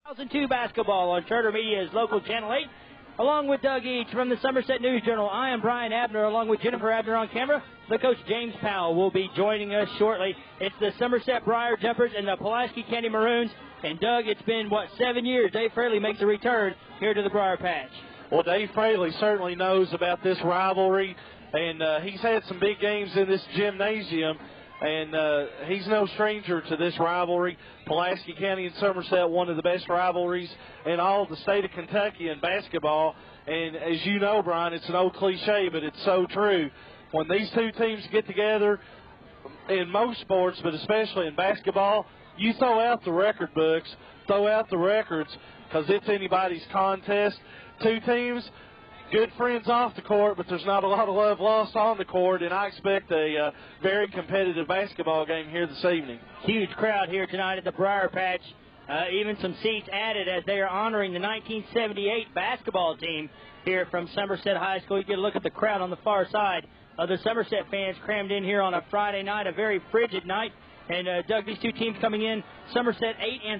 2002 basketball on Charter Media's local Channel 8. Along with Doug Eads from the Somerset News Journal, I am Brian Abner, along with Jennifer Abner on camera. The coach James Powell will be joining us shortly. It's the Somerset Briar Jumpers and the Pulaski County Maroons. And Doug, it's been, 7 years? Dave Fraley makes a return here to the Briar Patch. Well, Dave Fraley certainly knows about this rivalry, and he's had some big games in this gymnasium. And he's no stranger to this rivalry. Pulaski County and Somerset, one of the best rivalries in all of the state of Kentucky in basketball. And as you know, Brian, it's an old cliche, but it's so true. When these two teams get together in most sports, but especially in basketball, you throw out the record books, throw out the records, because it's anybody's contest. Two teams, good friends off the court, but there's not a lot of love lost on the court, and I expect a very competitive basketball game here this evening. Huge crowd here tonight at the Briar Patch. Even some seats added as they are honoring the 1978 basketball team here from Somerset High School. You get a look at the crowd on the far side of the Somerset fans crammed in here on a Friday night, a very frigid night. And, Doug, these two teams coming in, Somerset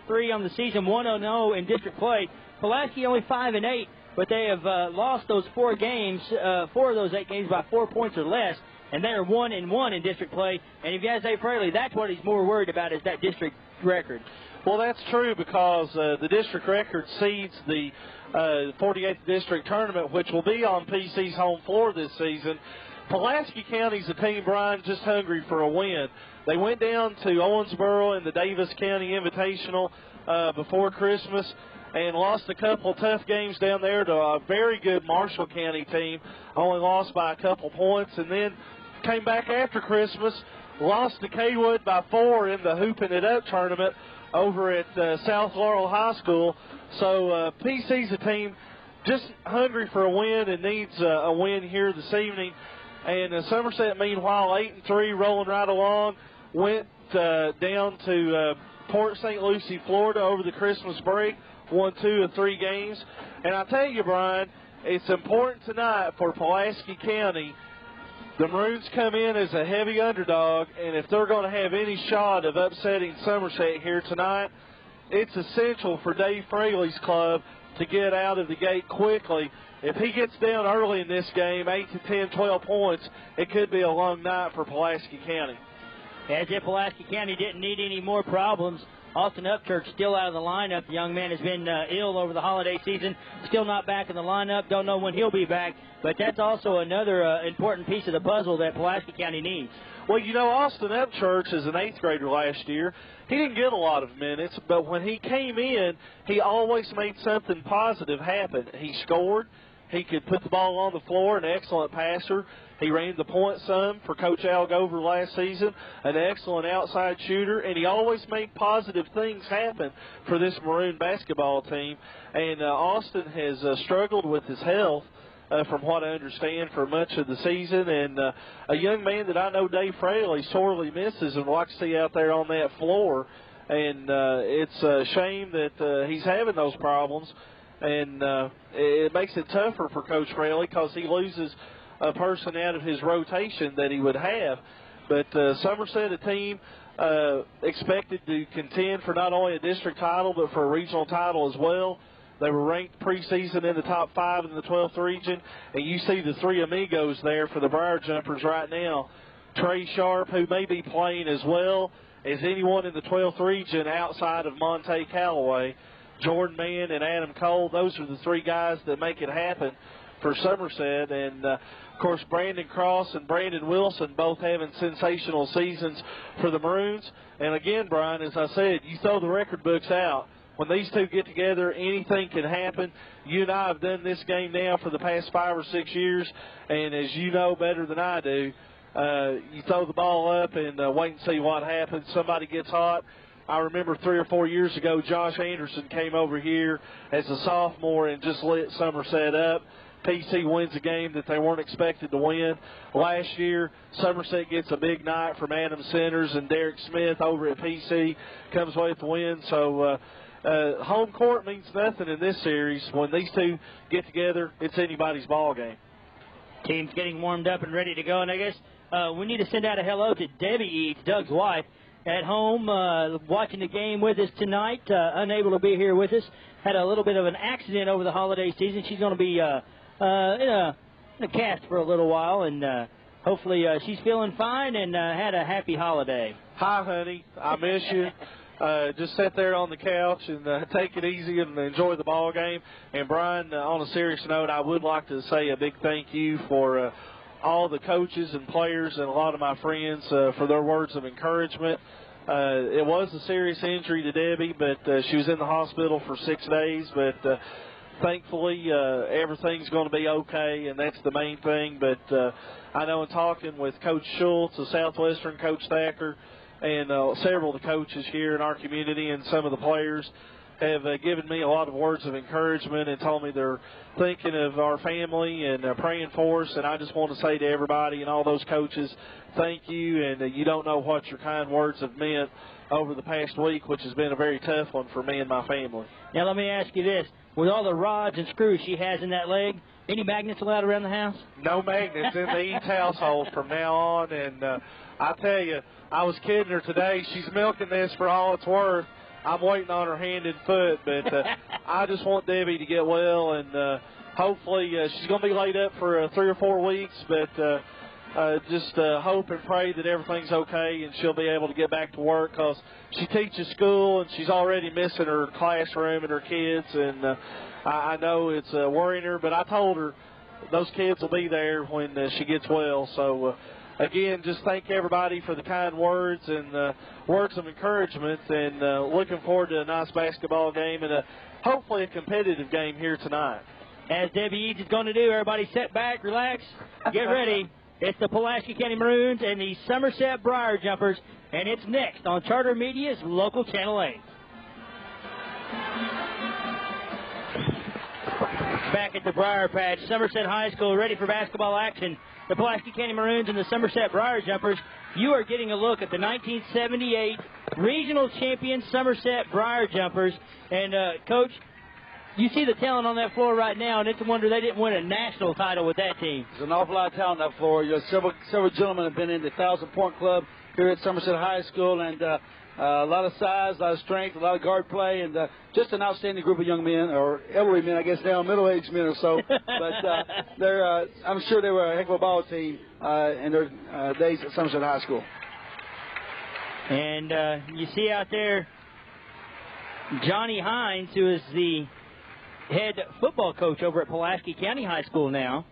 8-3 on the season, 1-0 in district play. Pulaski only 5-8. But they have lost those 4 games, 4 of those 8 games by 4 points or less, and they are 1-1 in district play. And if you ask Dave Fraley, that's what he's more worried about, is that district record. Well, that's true, because the district record seeds the 48th district tournament, which will be on PC's home floor this season. Pulaski County's a team, Brian, just hungry for a win. They went down to Owensboro in the Davis County Invitational before Christmas, and lost a couple tough games down there to a very good Marshall County team, only lost by a couple points, and then came back after Christmas, lost to Kaywood by 4 in the Hooping It Up tournament over at South Laurel High School. So PC's a team just hungry for a win and needs a win here this evening. And Somerset, meanwhile, 8-3, rolling right along, went down to Port St. Lucie, Florida over the Christmas break, won 2 of 3 games. And I tell you, Brian, it's important tonight for Pulaski County. The Maroons come in as a heavy underdog, and if they're going to have any shot of upsetting Somerset here tonight, it's essential for Dave Fraley's club to get out of the gate quickly. If he gets down early in this game, 8 to 10, 12 points, it could be a long night for Pulaski County. As if Pulaski County didn't need any more problems, Austin Upchurch still out of the lineup. The young man has been ill over the holiday season, still not back in the lineup. Don't know when he'll be back, but that's also another important piece of the puzzle that Pulaski County needs. Well, you know, Austin Upchurch is an 8th grader last year. He didn't get a lot of minutes, but when he came in, he always made something positive happen. He scored. He could put the ball on the floor, an excellent passer. He ran the point some for Coach Algover last season, an excellent outside shooter, and he always made positive things happen for this Maroon basketball team. And Austin has struggled with his health, from what I understand, for much of the season. And a young man that I know Dave Fraley sorely misses and likes to see out there on that floor. And it's a shame that he's having those problems. And it makes it tougher for Coach Fraley because he loses a person out of his rotation that he would have. But Somerset, a team expected to contend for not only a district title but for a regional title as well. They were ranked preseason in the top 5 in the 12th region. And you see the 3 amigos there for the Briar Jumpers right now. Trey Sharp, who may be playing as well as anyone in the 12th region outside of Monte Callaway. Jordan Mann and Adam Cole, those are the 3 guys that make it happen for Somerset. And, of course, Brandon Cross and Brandon Wilson both having sensational seasons for the Maroons. And, again, Brian, as I said, you throw the record books out. When these two get together, anything can happen. You and I have done this game now for the past 5 or 6 years, and as you know better than I do, you throw the ball up and wait and see what happens. Somebody gets hot. I remember 3 or 4 years ago, Josh Anderson came over here as a sophomore and just lit Somerset up. PC wins a game that they weren't expected to win. Last year, Somerset gets a big night from Adam Centers, and Derek Smith over at PC comes away with the win. So home court means nothing in this series. When these two get together, it's anybody's ball game. Team's getting warmed up and ready to go, and I guess we need to send out a hello to Debbie Eads, Doug's wife. at home watching the game with us tonight, unable to be here with us. Had a little bit of an accident over the holiday season. She's going to be in a cast for a little while, and hopefully she's feeling fine and had a happy holiday. Hi, honey. I miss you. Just sit there on the couch and take it easy and enjoy the ball game. And, Brian, on a serious note, I would like to say a big thank you for all the coaches and players and a lot of my friends for their words of encouragement. It was a serious injury to Debbie, but she was in the hospital for 6 days. But thankfully, everything's going to be okay, and that's the main thing. But I know in talking with Coach Schultz, the Southwestern Coach Thacker, and several of the coaches here in our community and some of the players have given me a lot of words of encouragement and told me they're thinking of our family and praying for us. And I just want to say to everybody and all those coaches, thank you. And you don't know what your kind words have meant over the past week, which has been a very tough one for me and my family. Now, let me ask you this. With all the rods and screws she has in that leg, any magnets allowed around the house? No magnets in the Eads household from now on. And I tell you, I was kidding her today. She's milking this for all it's worth. I'm waiting on her hand and foot, but I just want Debbie to get well, and hopefully she's going to be laid up for 3 or 4 weeks, but just hope and pray that everything's okay and she'll be able to get back to work, because she teaches school and she's already missing her classroom and her kids, and I know it's worrying her, but I told her those kids will be there when she gets well. So again, just thank everybody for the kind words and words of encouragement, and looking forward to a nice basketball game and hopefully a competitive game here tonight. As Debbie Eads is going to do, everybody sit back, relax, get ready. It's the Pulaski County Maroons and the Somerset Briar Jumpers, and it's next on Charter Media's Local Channel 8. Back at the Briar Patch, Somerset High School ready for basketball action. The Pulaski County Maroons and the Somerset Briar Jumpers. You are getting a look at the 1978 regional champion Somerset Briar Jumpers. And, Coach, you see the talent on that floor right now, and it's a wonder they didn't win a national title with that team. There's an awful lot of talent on that floor. Several gentlemen have been in the 1,000-point club here at Somerset High School, and a lot of size, a lot of strength, a lot of guard play, and just an outstanding group of young men, or elderly men, I guess now, middle-aged men or so. But I'm sure they were a heck of a ball team in their days at Somerset High School. And you see out there Johnny Hines, who is the head football coach over at Pulaski County High School now.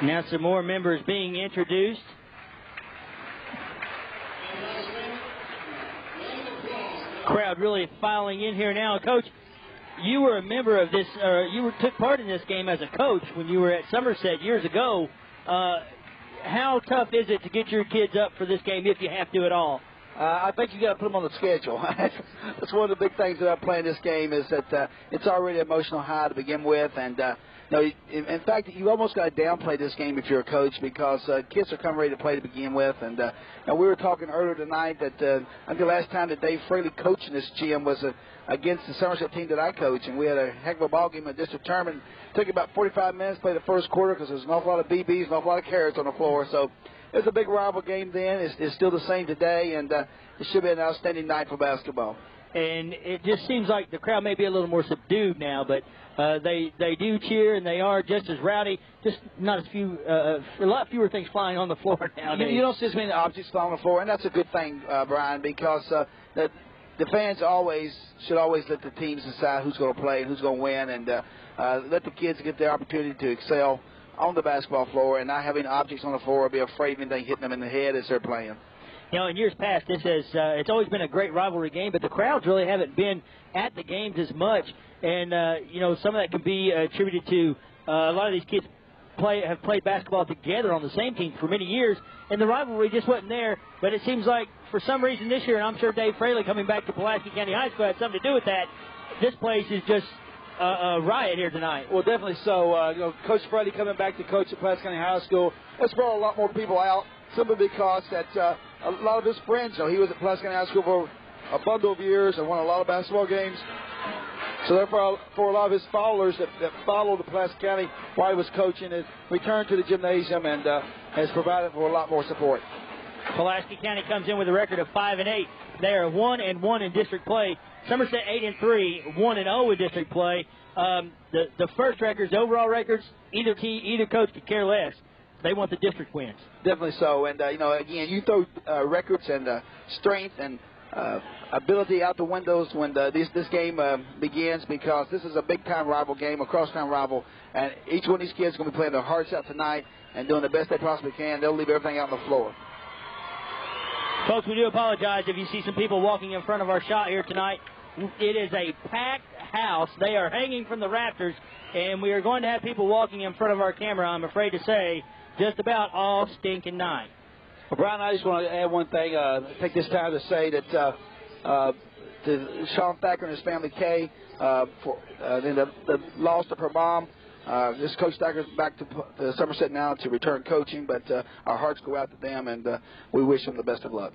Now some more members being introduced. Crowd really filing in here now. Coach, you were a member of this, took part in this game as a coach when you were at Somerset years ago. How tough is it to get your kids up for this game if you have to at all? I think you got to put them on the schedule. That's one of the big things about playing this game is that it's already an emotional high to begin with, and in fact, you almost got to downplay this game if you're a coach, because kids are coming ready to play to begin with. And we were talking earlier tonight that I think the last time that Dave Fraley coached in this gym was against the Somerset team that I coach, and we had a heck of a ball game in district tournament. It took about 45 minutes to play the first quarter because there's an awful lot of BBs and an awful lot of carrots on the floor. So it was a big rival game then. It's still the same today, and it should be an outstanding night for basketball. And it just seems like the crowd may be a little more subdued now, but they do cheer, and they are just as rowdy. Just not as few, a lot fewer things flying on the floor nowadays. You don't see as many objects flying on the floor, and that's a good thing, Brian, because the fans should always let the teams decide who's going to play and who's going to win, and let the kids get the opportunity to excel on the basketball floor and not having objects on the floor or be afraid of anything hitting them in the head as they're playing. You know, in years past, it's always been a great rivalry game, but the crowds really haven't been at the games as much. And, some of that can be attributed to a lot of these kids have played basketball together on the same team for many years, and the rivalry just wasn't there. But it seems like for some reason this year, and I'm sure Dave Fraley coming back to Pulaski County High School had something to do with that, this place is just a riot here tonight. Well, definitely so. Coach Fraley coming back to coach at Pulaski County High School, that's brought a lot more people out, simply because that a lot of his friends, he was at Pulaski County High School for a bundle of years and won a lot of basketball games. So therefore, for a lot of his followers that followed the Pulaski County while he was coaching, has returned to the gymnasium and has provided for a lot more support. Pulaski County comes in with a record of 5-8. They are 1-1 in district play. Somerset 8-3, 1-0 in district play. The first records, the overall records, either coach could care less. They want the district wins. Definitely so. And, again, you throw records and strength and ability out the windows when this game begins, because this is a big-time rival game, a cross-town rival, and each one of these kids is going to be playing their hearts out tonight and doing the best they possibly can. They'll leave everything out on the floor. Folks, we do apologize if you see some people walking in front of our shot here tonight. It is a packed house. They are hanging from the rafters, and we are going to have people walking in front of our camera, I'm afraid to say, just about all stinking night. Well, Brian, I just want to add one thing. Take this time to say that to Sean Thacker and his family, Kay, for the loss of her mom. This Coach Thacker's back to Somerset now to return coaching, but our hearts go out to them, and we wish them the best of luck.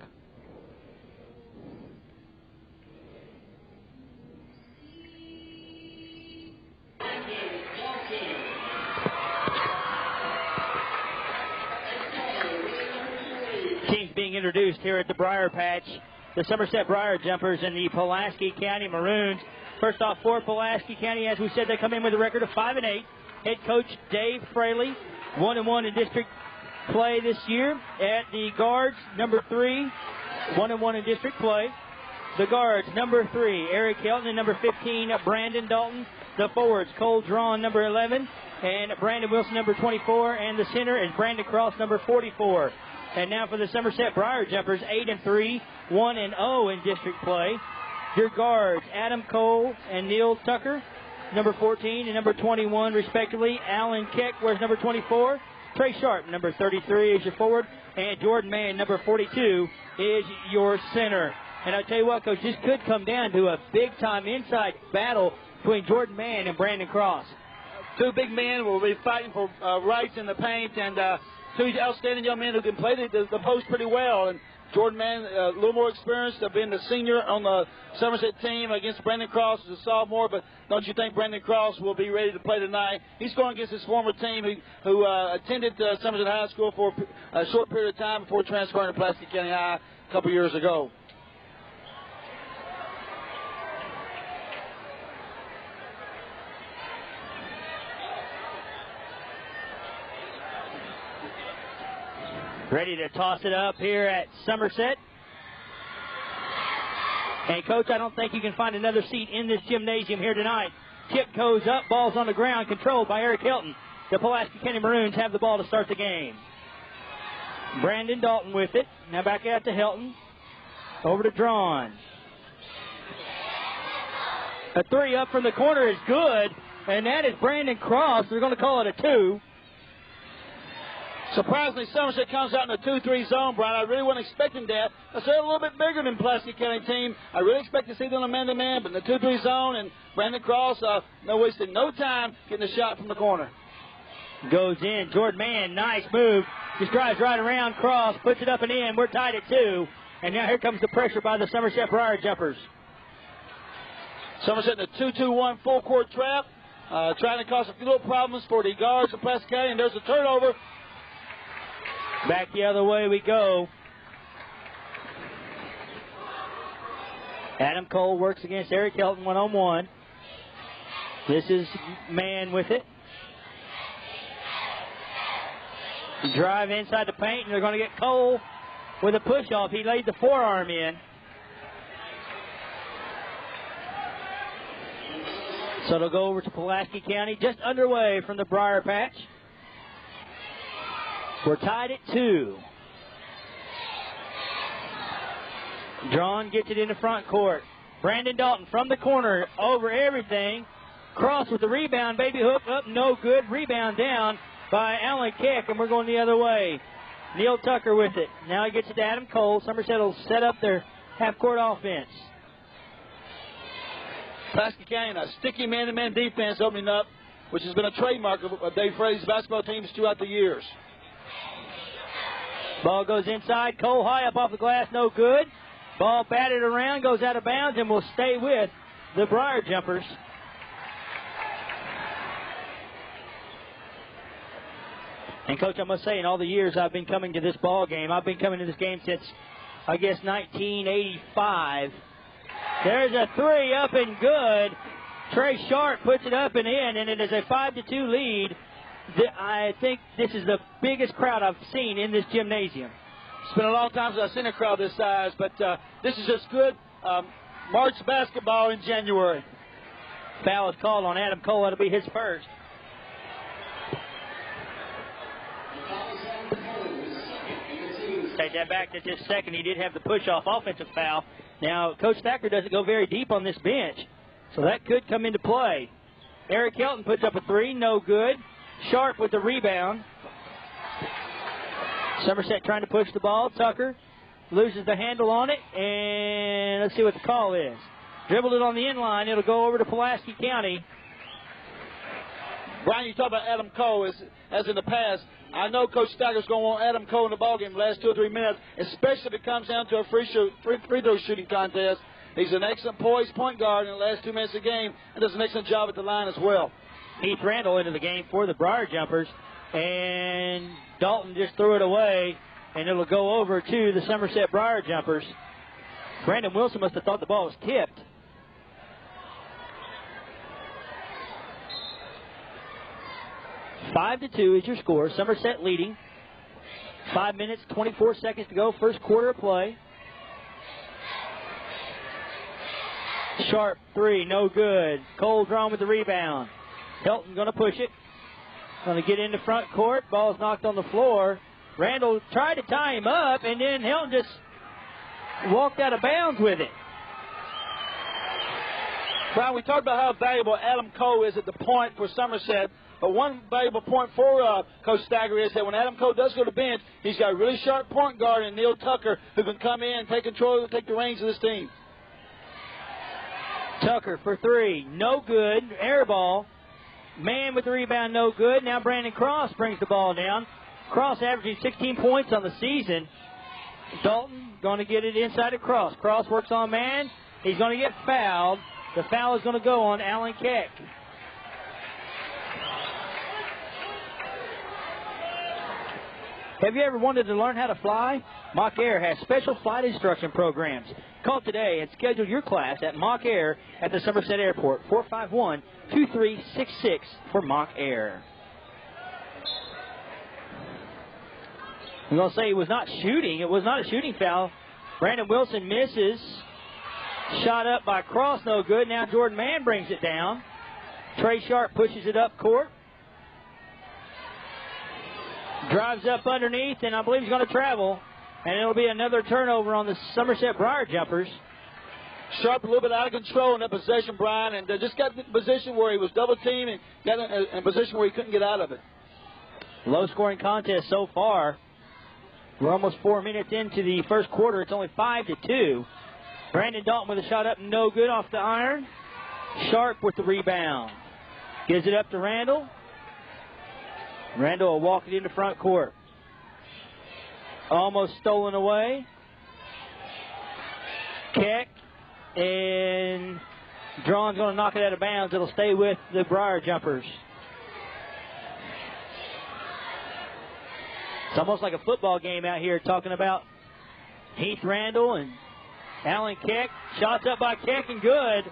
Teams being introduced here at the Briar Patch. The Somerset Briar Jumpers and the Pulaski County Maroons. First off, for Pulaski County, as we said, they come in with a record of 5-8. Head coach Dave Fraley, 1-1 in district play this year. At the guards, number 3, 1-1 in district play. The guards, number 3, Eric Helton, and number 15, Brandon Dalton. The forwards, Cole Drawn, number 11, and Brandon Wilson, number 24. And the center is Brandon Cross, number 44. And now for the Somerset Briar Jumpers, 8-3, 1-0 in district play. Your guards, Adam Cole and Neil Tucker, number 14 and number 21, respectively. Alan Keck wears number 24. Trey Sharp, number 33, is your forward. And Jordan Mann, number 42, is your center. And I'll tell you what, Coach, this could come down to a big-time inside battle between Jordan Mann and Brandon Cross. Two big men will be fighting for rights in the paint, and two outstanding young men who can play the post pretty well. And Jordan Mann, a little more experienced, being the senior on the Somerset team against Brandon Cross as a sophomore. But don't you think Brandon Cross will be ready to play tonight? He's going against his former team who attended Somerset High School for a short period of time before transferring to Pulaski County High a couple years ago. Ready to toss it up here at Somerset. And, Coach, I don't think you can find another seat in this gymnasium here tonight. Tip goes up, ball's on the ground, controlled by Eric Hilton. The Pulaski County Maroons have the ball to start the game. Brandon Dalton with it. Now back out to Hilton. Over to Drawn. A 3 up from the corner is good, and that is Brandon Cross. They're going to call it a 2. Surprisingly, Somerset comes out in a 2-3 zone, Brian. I really wasn't expecting that. They're a little bit bigger than Pulaski County team. I really expect to see them a man-to-man, but in the 2-3 zone, and Brandon Cross, wasting no time getting a shot from the corner. Goes in. Jordan Mann, nice move. Just drives right around Cross, puts it up and in. We're tied at 2. And now here comes the pressure by the Somerset Briar Jumpers. Somerset in a 2-2-1 full-court trap, trying to cause a few little problems for the guards of Pulaski County, and there's a turnover. Back the other way we go. Adam Cole works against Eric Helton 1-on-1. This is Mann with it. Drive inside the paint, and they're going to get Cole with a push-off. He laid the forearm in. So it'll go over to Pulaski County, just underway from the Briar Patch. We're tied at 2. Drawn gets it in the front court. Brandon Dalton from the corner over everything. Cross with the rebound. Baby hook up, no good. Rebound down by Alan Keck, and we're going the other way. Neil Tucker with it. Now he gets it to Adam Cole. Somerset will set up their half-court offense. Pulaski County, a sticky man-to-man defense opening up, which has been a trademark of Dave Fraley's basketball teams throughout the years. Ball goes inside. Cole high up off the glass, no good. Ball batted around, goes out of bounds, and will stay with the Briar Jumpers. And, Coach, I must say, in all the years I've been coming to this ball game, I've been coming to this game since, I guess, 1985. There's a three up and good. Trey Sharp puts it up and in, and it is a 5-2 lead. I think this is the biggest crowd I've seen in this gymnasium. It's been a long time since I've seen a crowd this size, but this is just good March basketball in January. Foul is called on Adam Cole. That'll be his first. Take that back to just a second. He did have the push-off offensive foul. Now, Coach Thacker doesn't go very deep on this bench, so that could come into play. Eric Helton puts up a three, no good. Sharp with the rebound. Somerset trying to push the ball. Tucker loses the handle on it, and let's see what the call is. Dribbled it on the inline. It'll go over to Pulaski County. Brian, you talk about Adam Cole as in the past. I know Coach Stagger's going to want Adam Cole in the ballgame the last 2 or 3 minutes, especially if it comes down to a free throw shooting contest. He's an excellent poised point guard in the last 2 minutes of the game and does an excellent job at the line as well. Heath Randall into the game for the Briar Jumpers, and Dalton just threw it away, and it'll go over to the Somerset Briar Jumpers. Brandon Wilson must have thought the ball was tipped. Five to 2 is your score. Somerset leading. 5 minutes, 24 seconds to go. First quarter of play. Sharp three, no good. Cole drawn with the rebound. Helton going to push it. Going to get into front court. Ball's knocked on the floor. Randall tried to tie him up, and then Helton just walked out of bounds with it. Brian, we talked about how valuable Adam Cole is at the point for Somerset. But one valuable point for Coach Stagger is that when Adam Cole does go to bench, he's got a really sharp point guard in Neil Tucker who can come in and take control, take the reins of this team. Tucker for three, no good. Air ball. Man with the rebound, no good. Now Brandon Cross brings the ball down. Cross averaging 16 points on the season. Dalton going to get it inside of Cross. Cross works on man. He's going to get fouled. The foul is going to go on Alan Keck. Have you ever wanted to learn how to fly? Mock Air has special flight instruction programs. Call today and schedule your class at Mock Air at the Somerset Airport, 451-2366 for Mock Air. I'm going to say it was not shooting. It was not a shooting foul. Brandon Wilson misses. Shot up by Cross, no good. Now Jordan Mann brings it down. Trey Sharp pushes it up court. Drives up underneath, and I believe he's going to travel. And it'll be another turnover on the Somerset Briar Jumpers. Sharp a little bit out of control in that possession, Brian, and just got in a position where he was double-teamed and got in a position where he couldn't get out of it. Low-scoring contest so far. We're almost 4 minutes into the first quarter. It's only 5-2. Brandon Dalton with a shot up, no good off the iron. Sharp with the rebound. Gives it up to Randall. Randall will walk it into front court. Almost stolen away. Keck and Drawn's going to knock it out of bounds. It'll stay with the Briar Jumpers. It's almost like a football game out here talking about Heath Randall and Alan Keck. Shots up by Keck and good.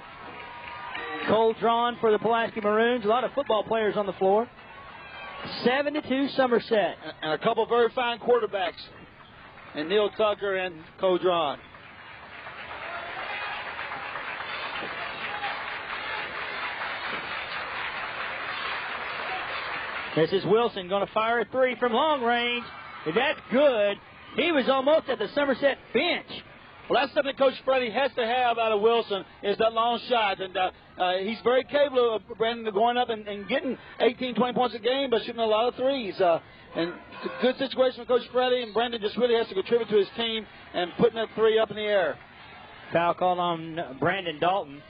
Cole Drawn for the Pulaski Maroons. A lot of football players on the floor. 7-2 Somerset. And a couple very fine quarterbacks. And Neil Tucker and Cole Drawn. This is Wilson going to fire a three from long range. That's good. He was almost at the Somerset bench. Well, that's something Coach Freddie has to have out of Wilson is that long shot. And he's very capable of Brandon going up and getting 18, 20 points a game, but shooting a lot of threes. And it's a good situation for Coach Freddie, and Brandon just really has to contribute to his team and putting that three up in the air. Foul called on Brandon Dalton.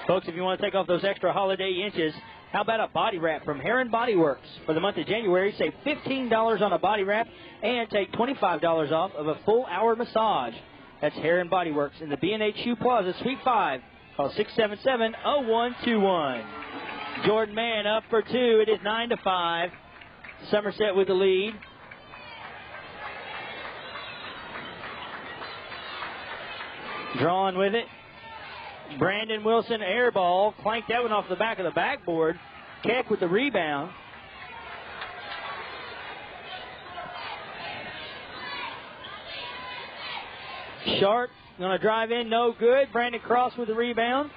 Folks, if you want to take off those extra holiday inches, how about a body wrap from Heron Body Works? For the month of January, save $15 on a body wrap and take $25 off of a full-hour massage. That's Heron Body Works in the B&H Shoe Plaza, Suite 5. Call 677-0121. Jordan Mann up for two. It is 9-5. Somerset with the lead. Drawn with it. Brandon Wilson air ball. Clanked that one off the back of the backboard. Keck with the rebound. Sharp going to drive in, no good. Brandon Cross with the rebound.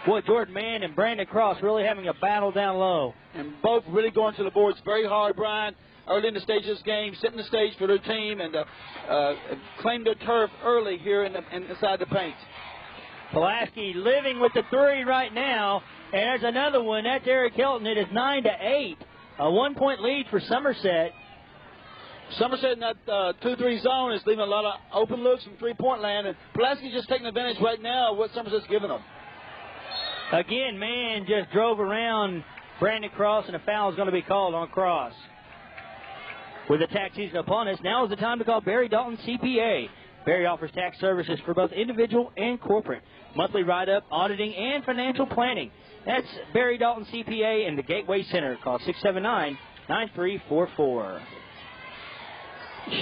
Boy, Jordan Mann and Brandon Cross really having a battle down low. And both really going to the boards very hard, Brian, early in the stage of this game, setting the stage for their team and claim their turf early here inside the paint. Pulaski living with the three right now. And there's another one. That's Eric Hilton. It is 9-8. A 1-point lead for Somerset. Somerset in that 2-3 zone is leaving a lot of open looks from three-point land. And Pulaski's just taking advantage right now of what Somerset's giving them. Again, man just drove around Brandon Cross, and a foul is going to be called on Cross. With the tax season upon us, now is the time to call Barry Dalton CPA. Barry offers tax services for both individual and corporate. Monthly write-up, auditing, and financial planning. That's Barry Dalton CPA in the Gateway Center. Call 679-9344.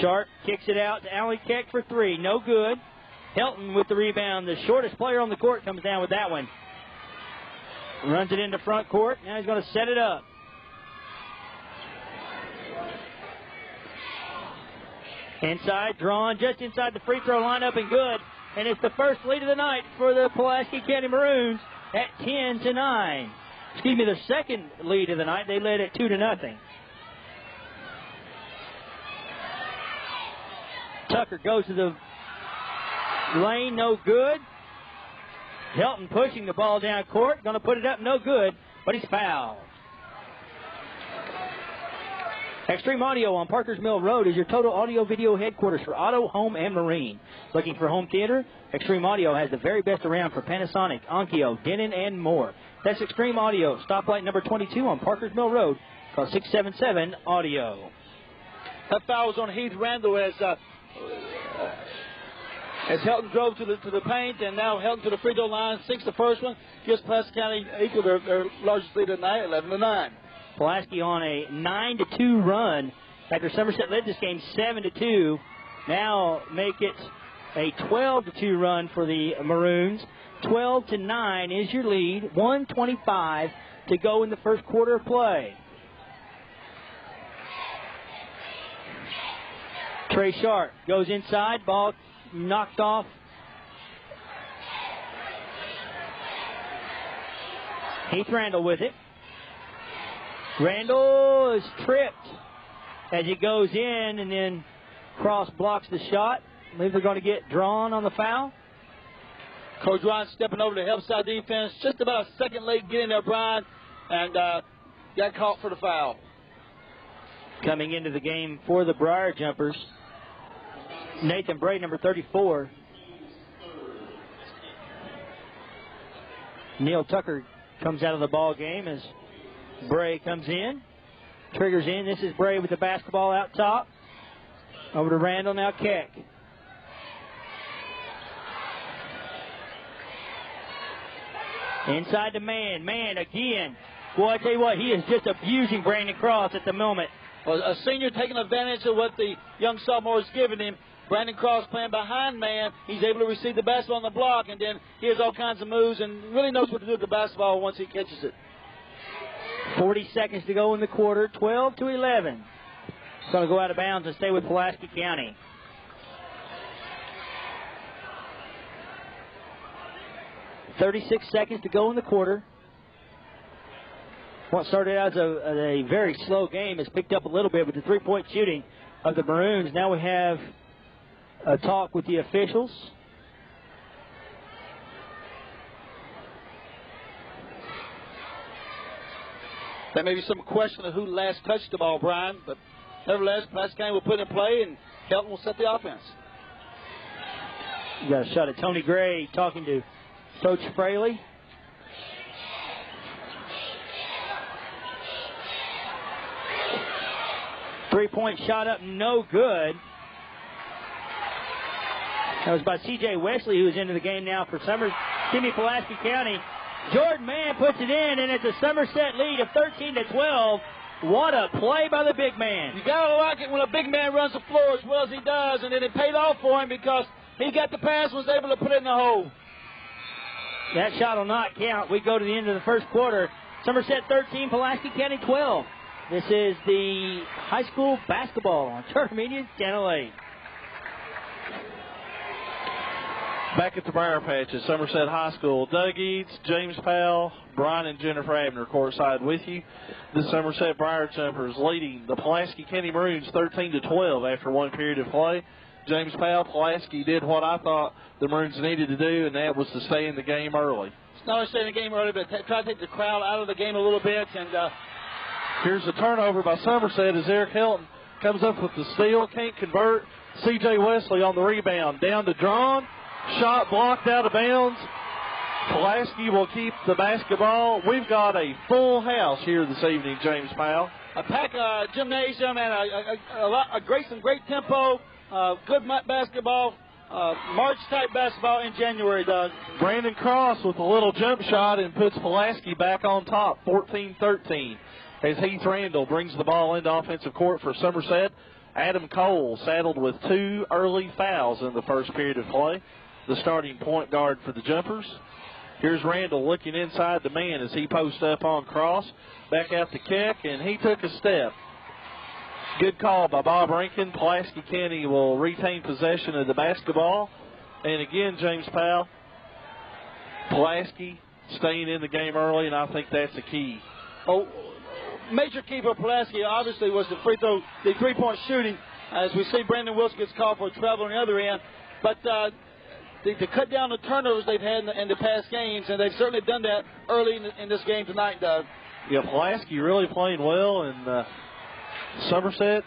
Sharp kicks it out to Allen Keck for three. No good. Hilton with the rebound. The shortest player on the court comes down with that one. Runs it into front court. Now he's going to set it up. Inside, drawn just inside the free throw line, up and good. And it's the first lead of the night for the Pulaski County Maroons at 10-9. Excuse me, the second lead of the night. They led at 2-0. Tucker goes to the lane, no good. Hilton pushing the ball down court, going to put it up, no good, but he's fouled. Extreme Audio on Parker's Mill Road is your total audio video headquarters for auto, home, and marine. Looking for home theater? Extreme Audio has the very best around for Panasonic, Onkyo, Denon, and more. That's Extreme Audio, stoplight number 22 on Parker's Mill Road. Call 677-AUDIO. That foul was on Heath Randall as Hilton drove to the paint, and now Hilton to the free throw line, sinks the first one, gives Pulaski County equal their largest lead of the night, 11-9. Pulaski on a 9-2 run after Somerset led this game 7-2. Now make it a 12-2 run for the Maroons. 12-9 is your lead. 1:25 to go in the first quarter of play. Trey Sharp goes inside. Ball knocked off. Heath Randall with it. Randall is tripped as he goes in, and then Cross blocks the shot. I believe they're going to get drawn on the foul. Coach Ryan stepping over to help side defense. Just about a second late getting there, Brian, and got caught for the foul. Coming into the game for the Briar Jumpers, Nathan Bray, number 34. Neil Tucker comes out of the ball game as Bray comes in. Triggers in. This is Bray with the basketball out top. Over to Randall, now Keck. Inside to Man. Man again. Boy, I tell you what, he is just abusing Brandon Cross at the moment. Well, a senior taking advantage of what the young sophomore is giving him. Brandon Cross playing behind Man. He's able to receive the basketball on the block, and then he has all kinds of moves and really knows what to do with the basketball once he catches it. 40 seconds to go in the quarter. 12-11. It's going to go out of bounds and stay with Pulaski County. $36 seconds to go in the quarter. What started out as a very slow game has picked up a little bit with the three-point shooting of the Maroons. Now we have a talk with the officials. There may be some question of who last touched the ball, Brian, but nevertheless, Pulaski County will put in play, and Hilton will set the offense. You got a shot at Tony Gray talking to Coach Fraley. Three-point shot up, no good. That was by C.J. Wesley, who is into the game now for Pulaski County. Jordan Mann puts it in, and it's a Somerset lead of 13-12. What a play by the big man. You got to like it when a big man runs the floor as well as he does, and then it paid off for him because he got the pass and was able to put it in the hole. That shot will not count. We go to the end of the first quarter. Somerset 13, Pulaski County 12. This is the high school basketball on Turner Media Channel 8. Back at the Briar Patch at Somerset High School, Doug Eads, James Powell, Brian and Jennifer Abner courtside with you. The Somerset Briar Jumpers leading the Pulaski County Maroons 13-12 after one period of play. James Powell, Pulaski did what I thought the Maroons needed to do, and that was to stay in the game early. It's not only stay in the game early, but try to take the crowd out of the game a little bit. And here's a turnover by Somerset as Eric Helton comes up with the steal, can't convert. C.J. Wesley on the rebound, down to Drawn. Shot blocked out of bounds. Pulaski will keep the basketball. We've got a full house here this evening, James Powell. A packed gymnasium and some great tempo, good basketball, March-type basketball in January, Doug. Brandon Cross with a little jump shot and puts Pulaski back on top, 14-13. As Heath Randall brings the ball into offensive court for Somerset. Adam Cole saddled with 2 early fouls in the first period of play. The starting point guard for the Jumpers. Here's Randall looking inside the man as he posts up on Cross. Back out to Keck, and he took a step. Good call by Bob Rankin. Pulaski County will retain possession of the basketball. And again, James Powell, Pulaski staying in the game early, and I think that's the key. Oh, major key for Pulaski obviously was the three-point shooting. As we see, Brandon Wilson gets called for travel on the other end. But to cut down the turnovers they've had in the past games, and they've certainly done that early in this game tonight, Doug. Yeah, Pulaski really playing well, and Somerset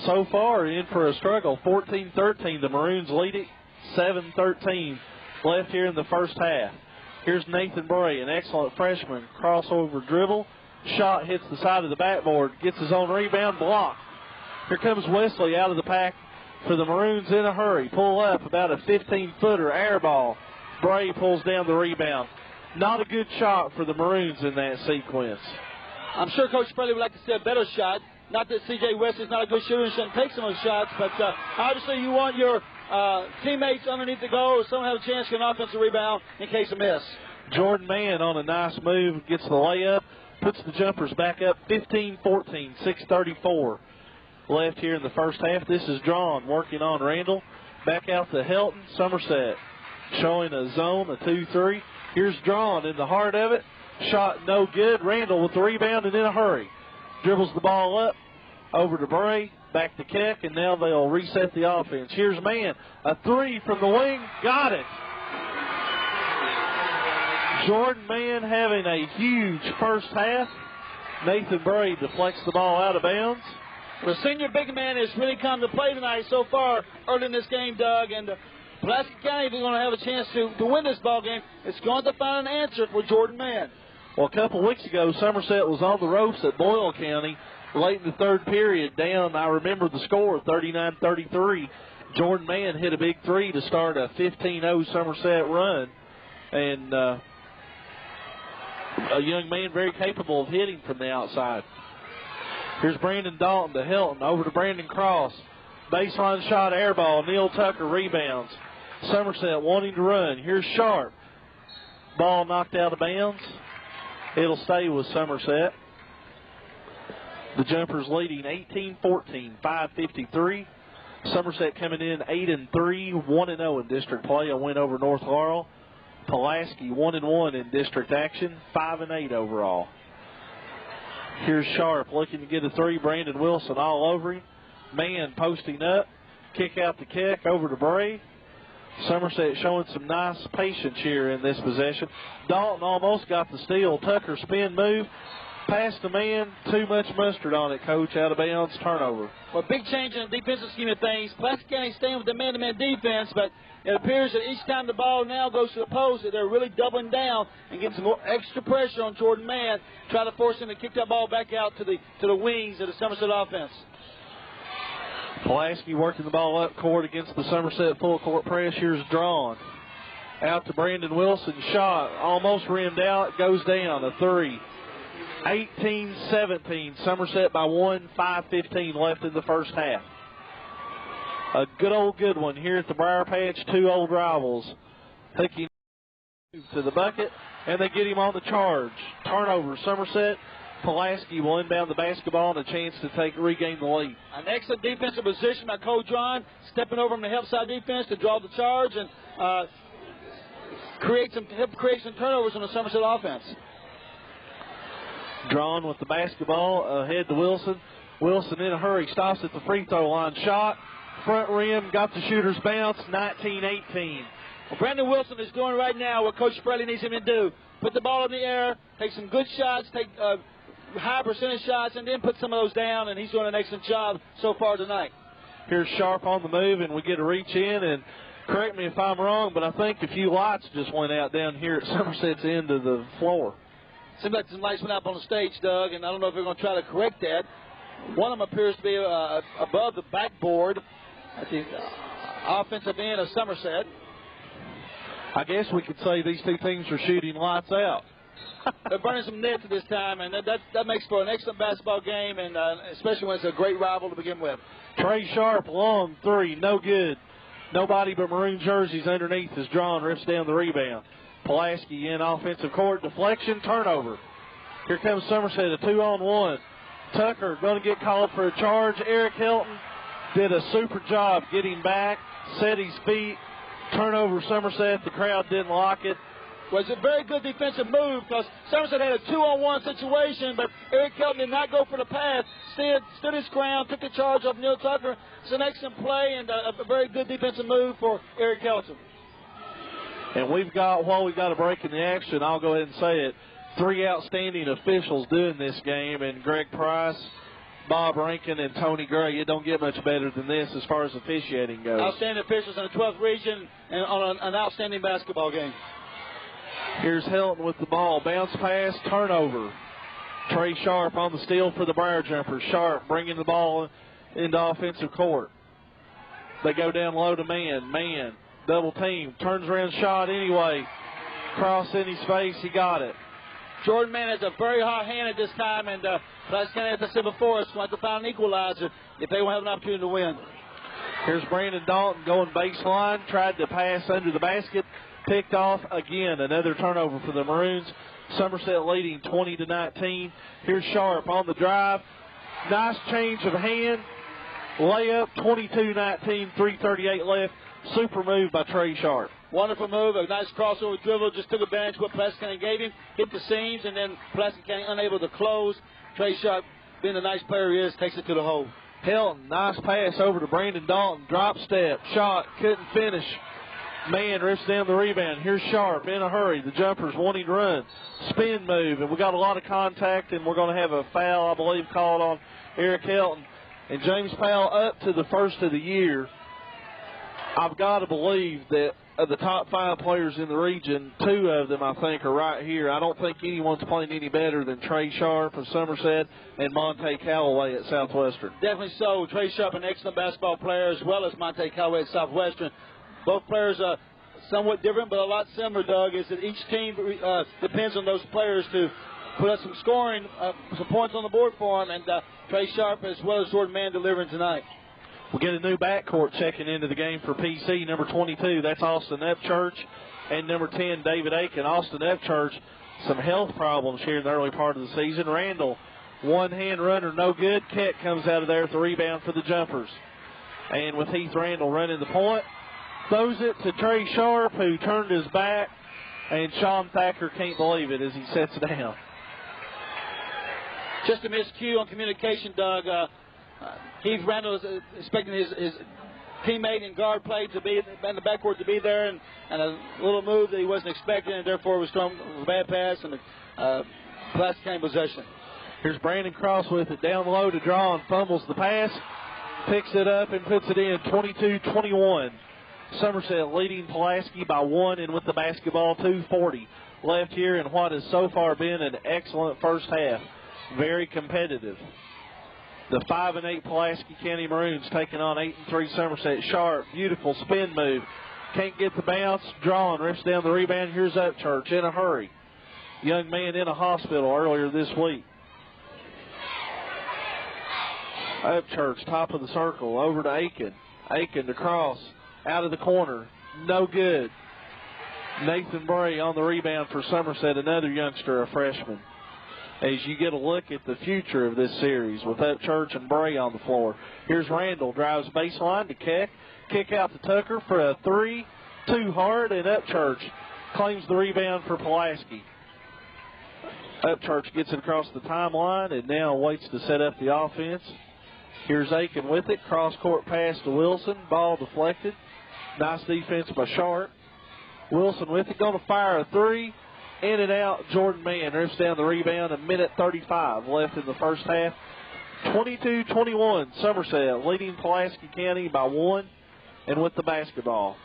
so far in for a struggle. 14-13, the Maroons lead it. 7-13 left here in the first half. Here's Nathan Bray, an excellent freshman. Crossover dribble. Shot hits the side of the backboard. Gets his own rebound, blocked. Here comes Wesley out of the pack for the Maroons in a hurry. Pull up about a 15-footer air ball. Bray pulls down the rebound. Not a good shot for the Maroons in that sequence. I'm sure Coach Fraley would like to see a better shot. Not that C.J. Wesley's not a good shooter and shouldn't take some of the shots, but obviously you want your teammates underneath the goal or someone have a chance to get an offensive rebound in case of miss. Jordan Mann on a nice move, gets the layup, puts the Jumpers back up 15-14, 6:34 left here in the first half. This is Drawn working on Randall. Back out to Helton. Somerset showing a zone, a 2-3. Here's Drawn in the heart of it. Shot no good. Randall with the rebound and in a hurry. Dribbles the ball up over to Bray. Back to Keck, and now they'll reset the offense. Here's Mann. A 3 from the wing. Got it. Jordan Mann having a huge first half. Nathan Bray deflects the ball out of bounds. The senior big man has really come to play tonight so far early in this game, Doug. And Pulaski County, if they're going to have a chance to win this ball game, it's going to find an answer for Jordan Mann. Well, a couple of weeks ago, Somerset was on the ropes at Boyle County late in the third period, down, I remember the score, 39-33. Jordan Mann hit a big 3 to start a 15-0 Somerset run. And a young man very capable of hitting from the outside. Here's Brandon Dalton to Helton, over to Brandon Cross. Baseline shot, air ball. Neil Tucker rebounds. Somerset wanting to run. Here's Sharp. Ball knocked out of bounds. It'll stay with Somerset. The Jumpers leading 18-14, 5:53. Somerset coming in 8-3, 1-0 in district play. A win over North Laurel. Pulaski 1-1 in district action, 5-8 overall. Here's Sharp looking to get a 3. Brandon Wilson all over him. Mann posting up. Kick out to Keck, over to Bray. Somerset showing some nice patience here in this possession. Dalton almost got the steal. Tucker spin move. Pass to Mann. Too much mustard on it, Coach. Out of bounds, turnover. Well, big change in the defensive scheme of things. Pulaski County staying with the man-to-man defense, but it appears that each time the ball now goes to the post, that they're really doubling down and getting some more extra pressure on Jordan Mann, try to force him to kick that ball back out to the wings of the Somerset offense. Pulaski working the ball up court against the Somerset full court press. Here's Drawn. Out to Brandon Wilson. Shot almost rimmed out. Goes down. A 3. 18-17. Somerset by 1, 5:15 left in the first half. A good one here at the Briar Patch. Two old rivals. Hooking to the bucket, and they get him on the charge. Turnover, Somerset. Pulaski will inbound the basketball and a chance to regain the lead. An excellent defensive position by Coach John, stepping over on the help side defense to draw the charge and create some turnovers on the Somerset offense. Drawn with the basketball ahead to Wilson. Wilson in a hurry, stops at the free throw line. Shot, front rim, got the shooter's bounce, 19-18. Well, Brandon Wilson is doing right now what Coach Spraley needs him to do. Put the ball in the air, take some good shots, take high percentage shots, and then put some of those down, and he's doing an excellent job so far tonight. Here's Sharp on the move, and we get a reach in, and correct me if I'm wrong, but I think a few lights just went out down here at Somerset's end of the floor. Seems like some lights went up on the stage, Doug, and I don't know if we're going to try to correct that. One of them appears to be above the backboard at the offensive end of Somerset. I guess we could say these two teams are shooting lights out. They're burning some nets at this time, and that makes for an excellent basketball game, and especially when it's a great rival to begin with. Trey Sharp, long three, no good. Nobody but maroon jerseys underneath is drawn, rips down the rebound. Pulaski in offensive court, deflection, turnover. Here comes Somerset, a 2-on-1. Tucker going to get called for a charge. Eric Hilton did a super job getting back, set his feet. Turnover, Somerset. The crowd didn't like it. Well, it's a very good defensive move because Somerset had a 2-on-1 situation, but Eric Hilton did not go for the pass. Stood his ground, took the charge of Neil Tucker. It's an excellent play and a very good defensive move for Eric Hilton. And while we've got a break in the action, I'll go ahead and say it. Three outstanding officials doing this game, and Greg Price, Bob Rankin, and Tony Gray. It don't get much better than this as far as officiating goes. Outstanding officials in the 12th region and on an outstanding basketball game. Here's Helton with the ball. Bounce pass, turnover. Trey Sharp on the steal for the Briar Jumpers. Sharp bringing the ball into offensive court. They go down low to man. Double team. Turns around, shot anyway. Cross in his face. He got it. Jordan Mann has a very hot hand at this time, and Pulaski, as I said before, is going to find an equalizer if they won't have an opportunity to win. Here's Brandon Dalton going baseline. Tried to pass under the basket. Picked off again. Another turnover for the Maroons. Somerset leading 20-19. Here's Sharp on the drive. Nice change of hand. Layup, 22-19, 3:38 left. Super move by Trey Sharp. Wonderful move, a nice crossover dribble, just took advantage of what Pulaski gave him, hit the seams, and then Pulaski unable to close. Trey Sharp, being the nice player he is, takes it to the hole. Hilton, nice pass over to Brandon Dalton. Drop step, shot, couldn't finish. Man rips down the rebound. Here's Sharp in a hurry. The Jumpers wanting to run. Spin move, and we got a lot of contact, and we're going to have a foul, I believe, called on Eric Hilton. And James Powell up to the first of the year. I've got to believe that of the top 5 players in the region, 2 of them, I think, are right here. I don't think anyone's playing any better than Trey Sharp of Somerset and Monte Callaway at Southwestern. Definitely so. Trey Sharp, an excellent basketball player, as well as Monte Callaway at Southwestern. Both players are somewhat different, but a lot similar, Doug, is that each team depends on those players to put up some scoring, some points on the board for them, and Trey Sharp, as well as Jordan Mann, delivering tonight. We'll get a new backcourt checking into the game for PC. Number 22, that's Austin Upchurch. And number 10, David Aiken. Austin Upchurch, some health problems here in the early part of the season. Randall, one-hand runner, no good. Kett comes out of there with the rebound for the Jumpers. And with Heath Randall running the point, throws it to Trey Sharp, who turned his back. And Sean Thacker can't believe it as he sets it down. Just a miscue on communication, Doug. Heath Randall is expecting his teammate and guard play to be in the backcourt to be there, and a little move that he wasn't expecting, and therefore was thrown a bad pass, and Pulaski came possession. Here's Brandon Cross with it down low to draw and fumbles the pass, picks it up and puts it in, 22-21. Somerset leading Pulaski by 1, and with the basketball, 2:40 left here in what has so far been an excellent first half. Very competitive. The 5-8 Pulaski County Maroons taking on 8-3 Somerset. Sharp, beautiful spin move. Can't get the bounce. Drawn, rips down the rebound. Here's Upchurch in a hurry. Young man in a hospital earlier this week. Upchurch, top of the circle, over to Aiken. Aiken to cross, out of the corner, no good. Nathan Bray on the rebound for Somerset, another youngster, a freshman. As you get a look at the future of this series with Upchurch and Bray on the floor. Here's Randall, drives baseline to Keck. Kick out to Tucker for a three, too hard, and Upchurch claims the rebound for Pulaski. Upchurch gets it across the timeline and now waits to set up the offense. Here's Aiken with it. Cross-court pass to Wilson. Ball deflected. Nice defense by Sharp. Wilson with it. Going to fire a three. In and out. Jordan Mann rips down the rebound. 1:35 left in the first half. 22-21. Somerset leading Pulaski County by 1 and with the basketball.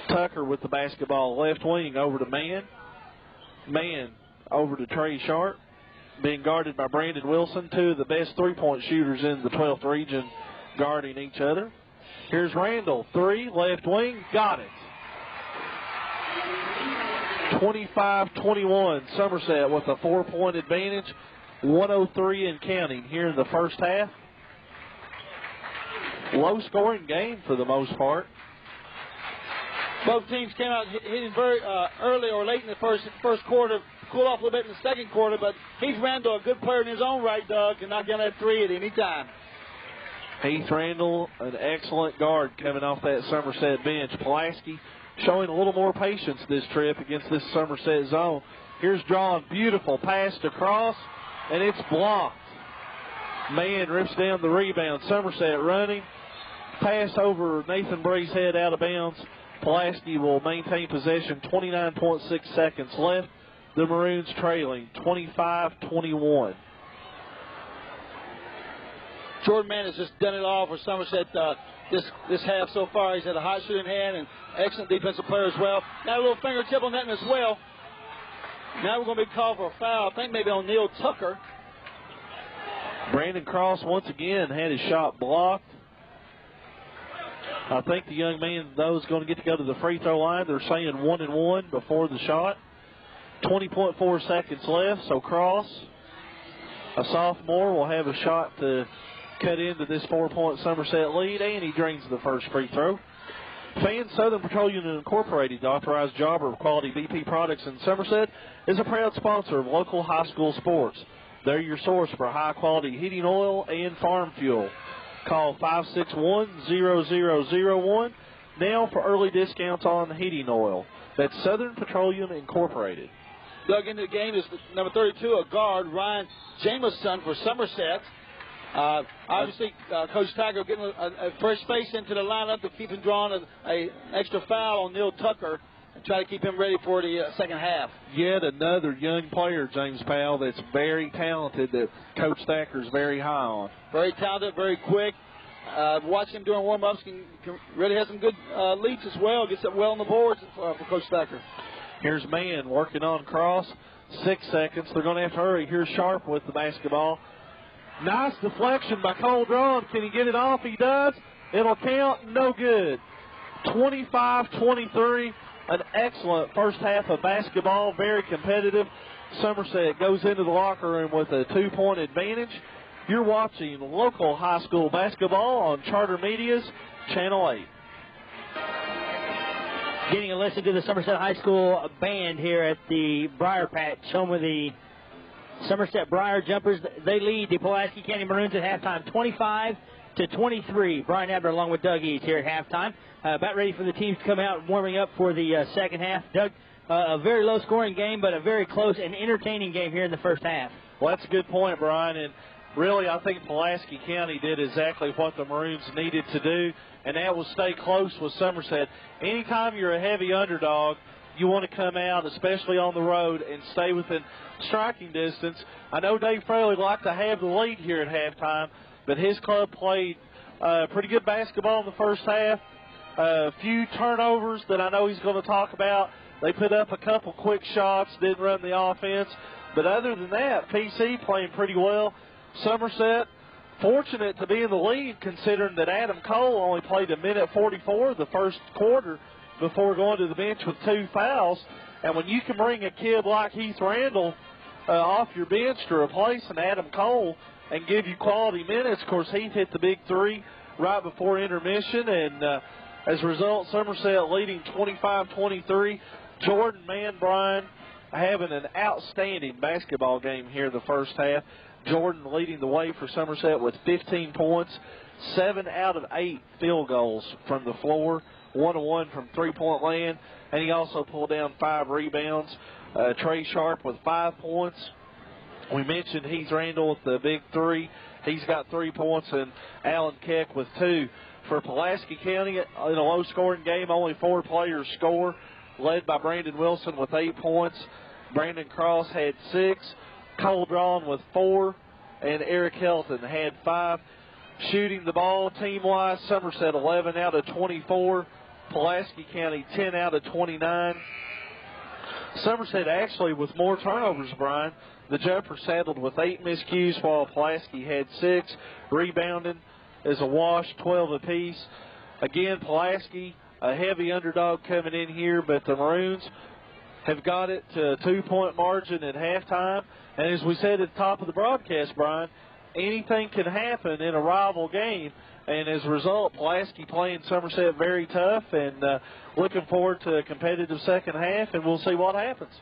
Tucker with the basketball. Left wing over to Mann. Mann over to Trey Sharp. Being guarded by Brandon Wilson, two of the best three-point shooters in the 12th region guarding each other. Here's Randall, three, left wing, got it. 25-21, Somerset with a 4-point advantage, 103 and counting here in the first half. Low-scoring game for the most part. Both teams came out hitting very early or late in the first quarter. Cool off a little bit in the second quarter, but Heath Randall, a good player in his own right, Doug, can knock down that three at any time. Heath Randall, an excellent guard coming off that Somerset bench. Pulaski showing a little more patience this trip against this Somerset zone. Here's drawn, beautiful pass across, and it's blocked. Mann rips down the rebound. Somerset running. Pass over Nathan Bray's head out of bounds. Pulaski will maintain possession. 29.6 seconds left. The Maroons trailing 25-21. Jordan Mann has just done it all for Somerset this half so far. He's had a hot shooting hand and excellent defensive player as well. Now a little fingertip on that as well. Now we're going to be called for a foul, I think maybe on Neil Tucker. Brandon Cross once again had his shot blocked. I think the young man, though, is going to get to go to the free throw line. They're saying 1-1 before the shot. 20.4 seconds left, so Cross, a sophomore, will have a shot to cut into this 4-point Somerset lead, and he drains the first free throw. Fan Southern Petroleum Incorporated, the authorized jobber of quality BP products in Somerset, is a proud sponsor of local high school sports. They're your source for high-quality heating oil and farm fuel. Call 561-0001 now for early discounts on heating oil. That's Southern Petroleum Incorporated. Dug into the game is number 32, a guard, Ryan Jameson for Somerset. Obviously, Coach Tiger getting a fresh face into the lineup to keep him drawing an extra foul on Neil Tucker and try to keep him ready for the second half. Yet another young player, James Powell, that's very talented, that Coach Thacker's very high on. Very talented, very quick. Watching him during warm-ups can really have some good leads as well. Gets up well on the boards for Coach Thacker. Here's Mann working on Cross. 6 seconds. They're going to have to hurry. Here's Sharp with the basketball. Nice deflection by Cole Drawn. Can he get it off? He does. It'll count. No good. 25-23. An excellent first half of basketball. Very competitive. Somerset goes into the locker room with a 2-point advantage. You're watching local high school basketball on Charter Media's Channel 8. Getting a listen to the Somerset High School band here at the Briar Patch. Home with the Somerset Briar Jumpers. They lead the Pulaski County Maroons at halftime, 25-23. Brian Abner along with Doug Eads here at halftime. About ready for the teams to come out warming up for the second half. Doug, a very low-scoring game, but a very close and entertaining game here in the first half. Well, that's a good point, Brian. And really, I think Pulaski County did exactly what the Maroons needed to do, and that was stay close with Somerset. Anytime you're a heavy underdog, you want to come out, especially on the road, and stay within striking distance. I know Dave Fraley liked to have the lead here at halftime, but his club played pretty good basketball in the first half. A few turnovers that I know he's going to talk about. They put up a couple quick shots, didn't run the offense. But other than that, PC playing pretty well. Somerset fortunate to be in the lead, considering that Adam Cole only played 1:44 the first quarter before going to the bench with 2 fouls. And when you can bring a kid like Heath Randall off your bench to replace an Adam Cole, and give you quality minutes. Of course, Heath hit the big three right before intermission, and as a result, Somerset leading 25-23. Jordan Mann, Brian, having an outstanding basketball game here in the first half. Jordan leading the way for Somerset with 15 points, 7 out of 8 field goals from the floor, 1 of 1 from three-point land, and he also pulled down 5 rebounds. Trey Sharp with 5 points. We mentioned Heath Randall with the big three. He's got 3 points, and Alan Keck with 2. For Pulaski County, in a low-scoring game, only 4 players score, led by Brandon Wilson with 8 points. Brandon Cross had 6. Cole Drawn with 4, and Eric Helton had 5. Shooting the ball team-wise, Somerset 11 out of 24. Pulaski County 10 out of 29. Somerset actually with more turnovers, Brian. The Jumpers saddled with 8 miscues while Pulaski had 6. Rebounding is a wash, 12 apiece. Again, Pulaski, a heavy underdog coming in here, but the Maroons have got it to a 2-point margin at halftime. And as we said at the top of the broadcast, Brian, anything can happen in a rival game. And as a result, Pulaski playing Somerset very tough, and looking forward to a competitive second half, and we'll see what happens.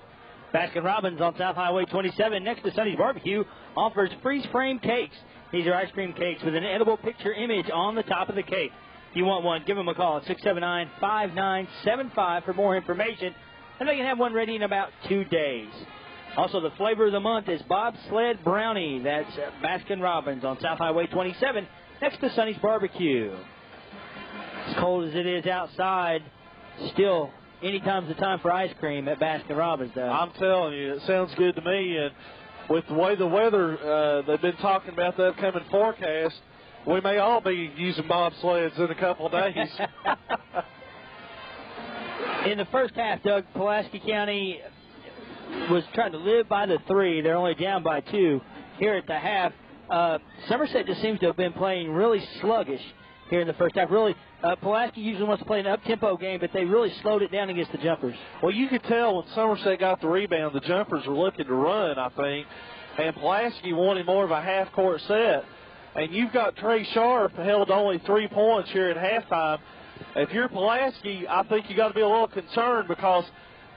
Baskin-Robbins on South Highway 27 next to Sonny's Barbecue offers freeze-frame cakes. These are ice cream cakes with an edible picture image on the top of the cake. If you want one, give them a call at 679-5975 for more information, and they can have one ready in about 2 days. Also, the flavor of the month is Bobsled Brownie. That's Baskin-Robbins on South Highway 27 next to Sonny's Barbecue. As cold as it is outside, still any time's the time for ice cream at Baskin-Robbins. I'm telling you, it sounds good to me. And with the way the weather, they've been talking about the upcoming forecast, we may all be using bobsleds in a couple of days. In the first half, Doug, Pulaski County was trying to live by the 3. They're only down by 2 here at the half. Somerset just seems to have been playing really sluggish here in the first half. Really, Pulaski usually wants to play an up-tempo game, but they really slowed it down against the Jumpers. Well, you could tell when Somerset got the rebound, the Jumpers were looking to run, I think, and Pulaski wanted more of a half-court set. And you've got Trey Sharp held only 3 points here at halftime. If you're Pulaski, I think you got to be a little concerned because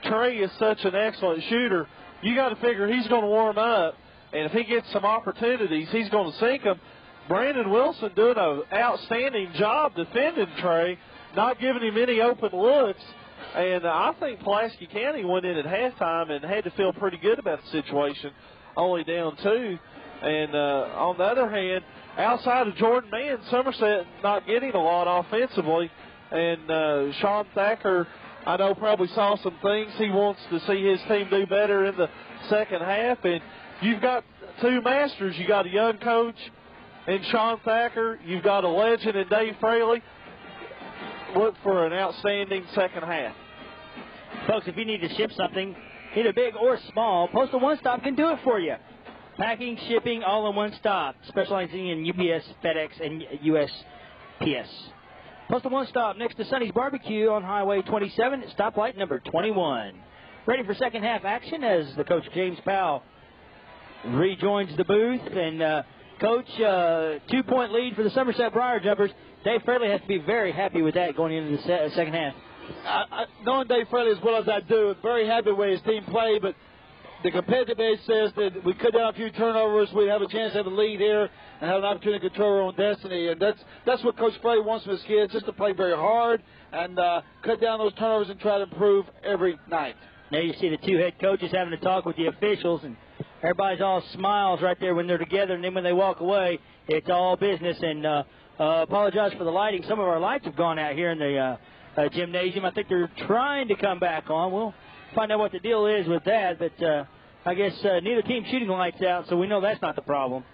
Trey is such an excellent shooter. You got to figure he's going to warm up, and if he gets some opportunities, he's going to sink them. Brandon Wilson doing an outstanding job defending Trey, not giving him any open looks. And I think Pulaski County went in at halftime and had to feel pretty good about the situation, only down 2. And on the other hand, outside of Jordan Mann, Somerset not getting a lot offensively. And Sean Thacker, I know, probably saw some things. He wants to see his team do better in the second half. And you've got 2 masters. You got a young coach in Sean Thacker. You've got a legend in Dave Fraley. Look for an outstanding second half. Folks, if you need to ship something, either big or small, Postal One Stop can do it for you. Packing, shipping, all in one stop, specializing in UPS, FedEx, and USPS. Postal One Stop next to Sonny's Barbecue on Highway 27 at stoplight number 21. Ready for second half action as the coach James Powell rejoins the booth. And Coach, 2-point lead for the Somerset Briar Jumpers. Dave Fraley has to be very happy with that going into the second half. Knowing Dave Fraley as well as I do, very happy with his team play, but the competitive edge says that we cut down a few turnovers, we'd have a chance to have a lead here and have an opportunity to control our own destiny. And that's what Coach Fraley wants from his kids, just to play very hard and cut down those turnovers and try to improve every night. Now you see the 2 head coaches having a talk with the officials, and everybody's all smiles right there when they're together, and then when they walk away, it's all business. And apologize for the lighting. Some of our lights have gone out here in the gymnasium. I think they're trying to come back on. We'll find out what the deal is with that, but I guess neither team shooting the lights out, so we know that's not the problem.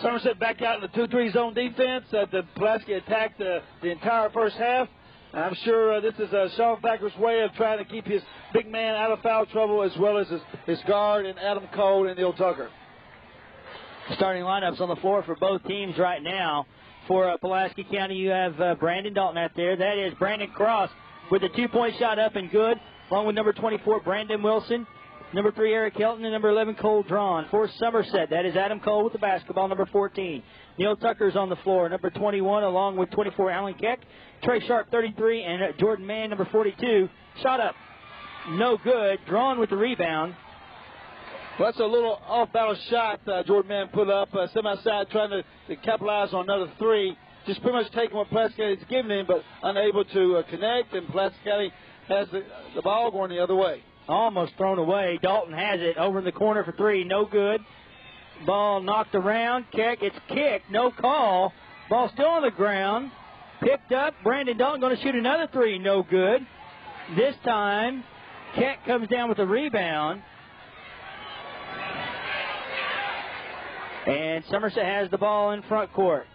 Somerset back out in the 2-3 zone defense. The Pulaski attacked the entire first half. I'm sure this is Sean Thacker's way of trying to keep his big man out of foul trouble, as well as his guard and Adam Cole and Neil Tucker. Starting lineups on the floor for both teams right now. For Pulaski County, you have Brandon Dalton out there. That is Brandon Cross with a 2-point shot up and good, along with number 24, Brandon Wilson. Number 3, Eric Helton, and number 11, Cole Drawn. For Somerset, that is Adam Cole with the basketball. Number 14, Neil Tucker's on the floor. Number 21, along with 24, Alan Keck. Trey Sharp, 33, and Jordan Mann, number 42. Shot up. No good. Drawn with the rebound. Well, that's a little off-balance shot Jordan Mann put up. Semi-side trying to capitalize on another three. Just pretty much taking what Pulaski County is giving him, but unable to connect, and Pulaski County has the ball going the other way. Almost thrown away. Dalton has it over in the corner for 3. No good. Ball knocked around. Keck, it's kicked. No call. Ball still on the ground. Picked up. Brandon Dalton going to shoot another 3. No good. This time, Keck comes down with the rebound. And Somerset has the ball in front court.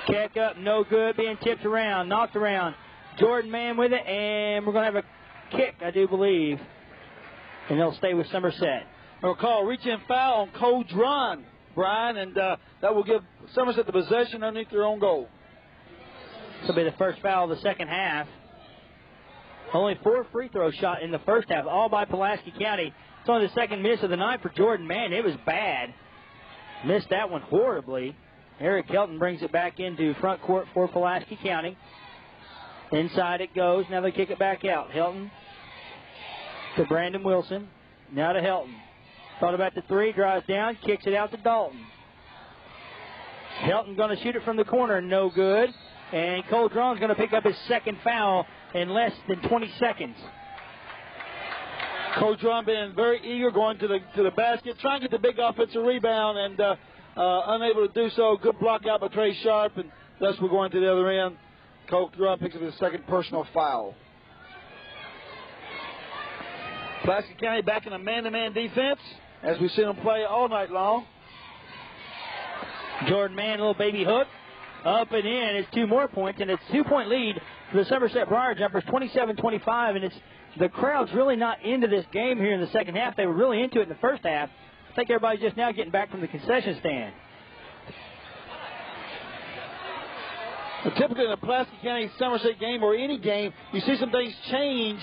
Keck up. No good. Being tipped around. Knocked around. Jordan Mann with it. And we're going to have a kick, I do believe. And they'll stay with Somerset. We'll call reach-in foul on Cole Drawn, Brian, and that will give Somerset the possession underneath their own goal. This will be the first foul of the second half. Only 4 free throws shot in the first half, all by Pulaski County. It's only the second miss of the night for Jordan Mann. It was bad. Missed that one horribly. Eric Helton brings it back into front court for Pulaski County. Inside it goes. Now they kick it back out. Helton to Brandon Wilson. Now to Helton. Thought about the 3. Drives down. Kicks it out to Dalton. Helton going to shoot it from the corner. No good. And Cole Drawn's going to pick up his second foul in less than 20 seconds. Cole Drawn being very eager, going to the basket, trying to get the big offensive rebound, and unable to do so. Good block out by Trey Sharp, and thus we're going to the other end. Cole Drawn picks up his second personal foul. Pulaski County back in a man-to-man defense, as we've seen them play all night long. Jordan Mann, little baby hook. Up and in. It's 2 more points, and it's 2-point lead for the Somerset Briar Jumpers, 27-25, and it's the crowd's really not into this game here in the second half. They were really into it in the first half. I think everybody's just now getting back from the concession stand. Well, typically in a Pulaski County Somerset game or any game, you see some things change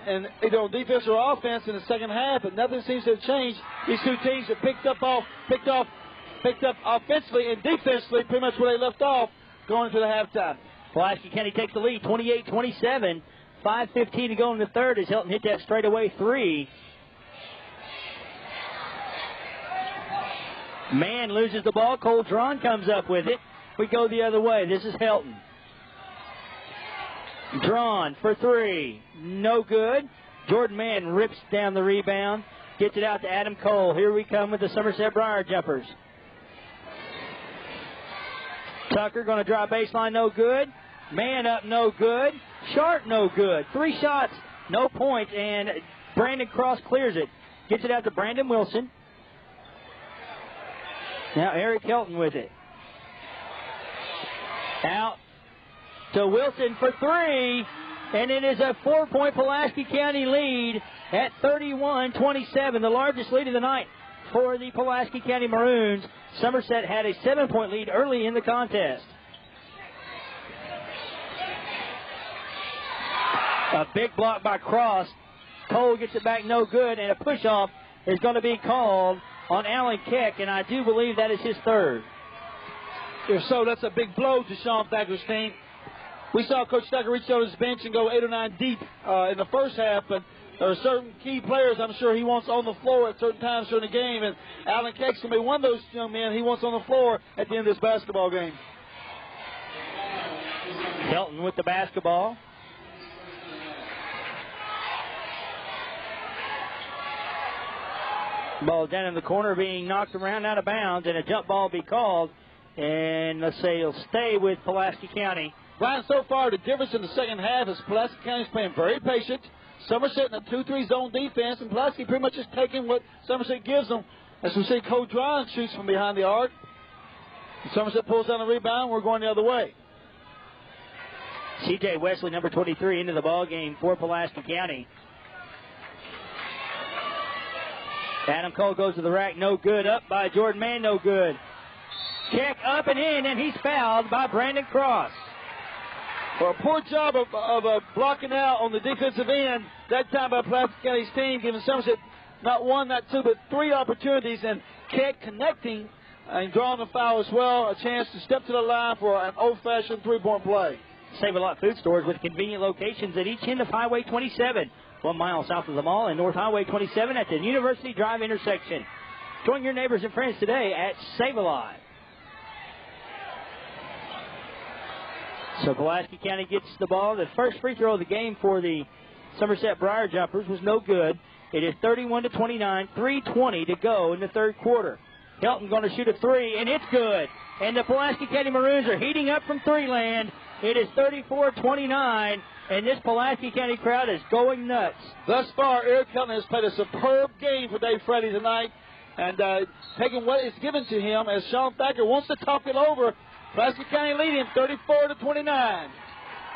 and either on defense or offense in the second half, but nothing seems to have changed. These two teams have picked up offensively and defensively pretty much where they left off going into the halftime. Pulaski County takes the lead, 28-27. 5:15 to go in the third as Helton hit that straightaway 3. Mann loses the ball. Cole Drawn comes up with it. We go the other way. This is Helton. Drawn for 3. No good. Jordan Mann rips down the rebound. Gets it out to Adam Cole. Here we come with the Somerset Briar Jumpers. Tucker going to draw baseline. No good. Mann up. No good. Sharp. No good. 3 shots. No points. And Brandon Cross clears it. Gets it out to Brandon Wilson. Now Eric Helton with it. Out to Wilson for 3. And it is a 4-point Pulaski County lead at 31-27, the largest lead of the night for the Pulaski County Maroons. Somerset had a 7-point lead early in the contest. A big block by Cross. Cole gets it back, no good, and a push-off is going to be called on Alan Keck, and I do believe that is his third. If so, that's a big blow to Sean Thacker's team. We saw Coach Thacker reach on his bench and go 8 or 9 deep in the first half, but there are certain key players I'm sure he wants on the floor at certain times during the game, and Alan Keck's going to be one of those young men he wants on the floor at the end of this basketball game. Helton with the basketball. Ball down in the corner being knocked around out of bounds, and a jump ball be called. And let's say he'll stay with Pulaski County. Ryan, so far the difference in the second half is Pulaski County's playing very patient. Somerset in a 2-3 zone defense, and Pulaski pretty much is taking what Somerset gives them. As we see, Cole Drawn shoots from behind the arc. Somerset pulls down the rebound. We're going the other way. C.J. Wesley, number 23, into the ball game for Pulaski County. Adam Cole goes to the rack, no good. Up by Jordan Mann, no good. Check up and in, and he's fouled by Brandon Cross. Well, a poor job of blocking out on the defensive end that time by Pulaski County's team, giving Somerset not one, not two, but three opportunities, and Keck connecting and drawing the foul as well. A chance to step to the line for an old-fashioned three-point play. Save-A-Lot Food Stores with convenient locations at each end of Highway 27, 1 mile south of the mall, and North Highway 27 at the University Drive intersection. Join your neighbors and friends today at Save-A-Lot. So Pulaski County gets the ball. The first free throw of the game for the Somerset Briar Jumpers was no good. It is 31-29, 3:20 to go in the third quarter. Helton going to shoot a three, and it's good. And the Pulaski County Maroons are heating up from three land. It is 34-29, and this Pulaski County crowd is going nuts. Thus far, Eric Helton has played a superb game for Dave Freddy tonight, and taking what is given to him as Sean Thacker wants to talk it over. Pulaski County leading 34-29.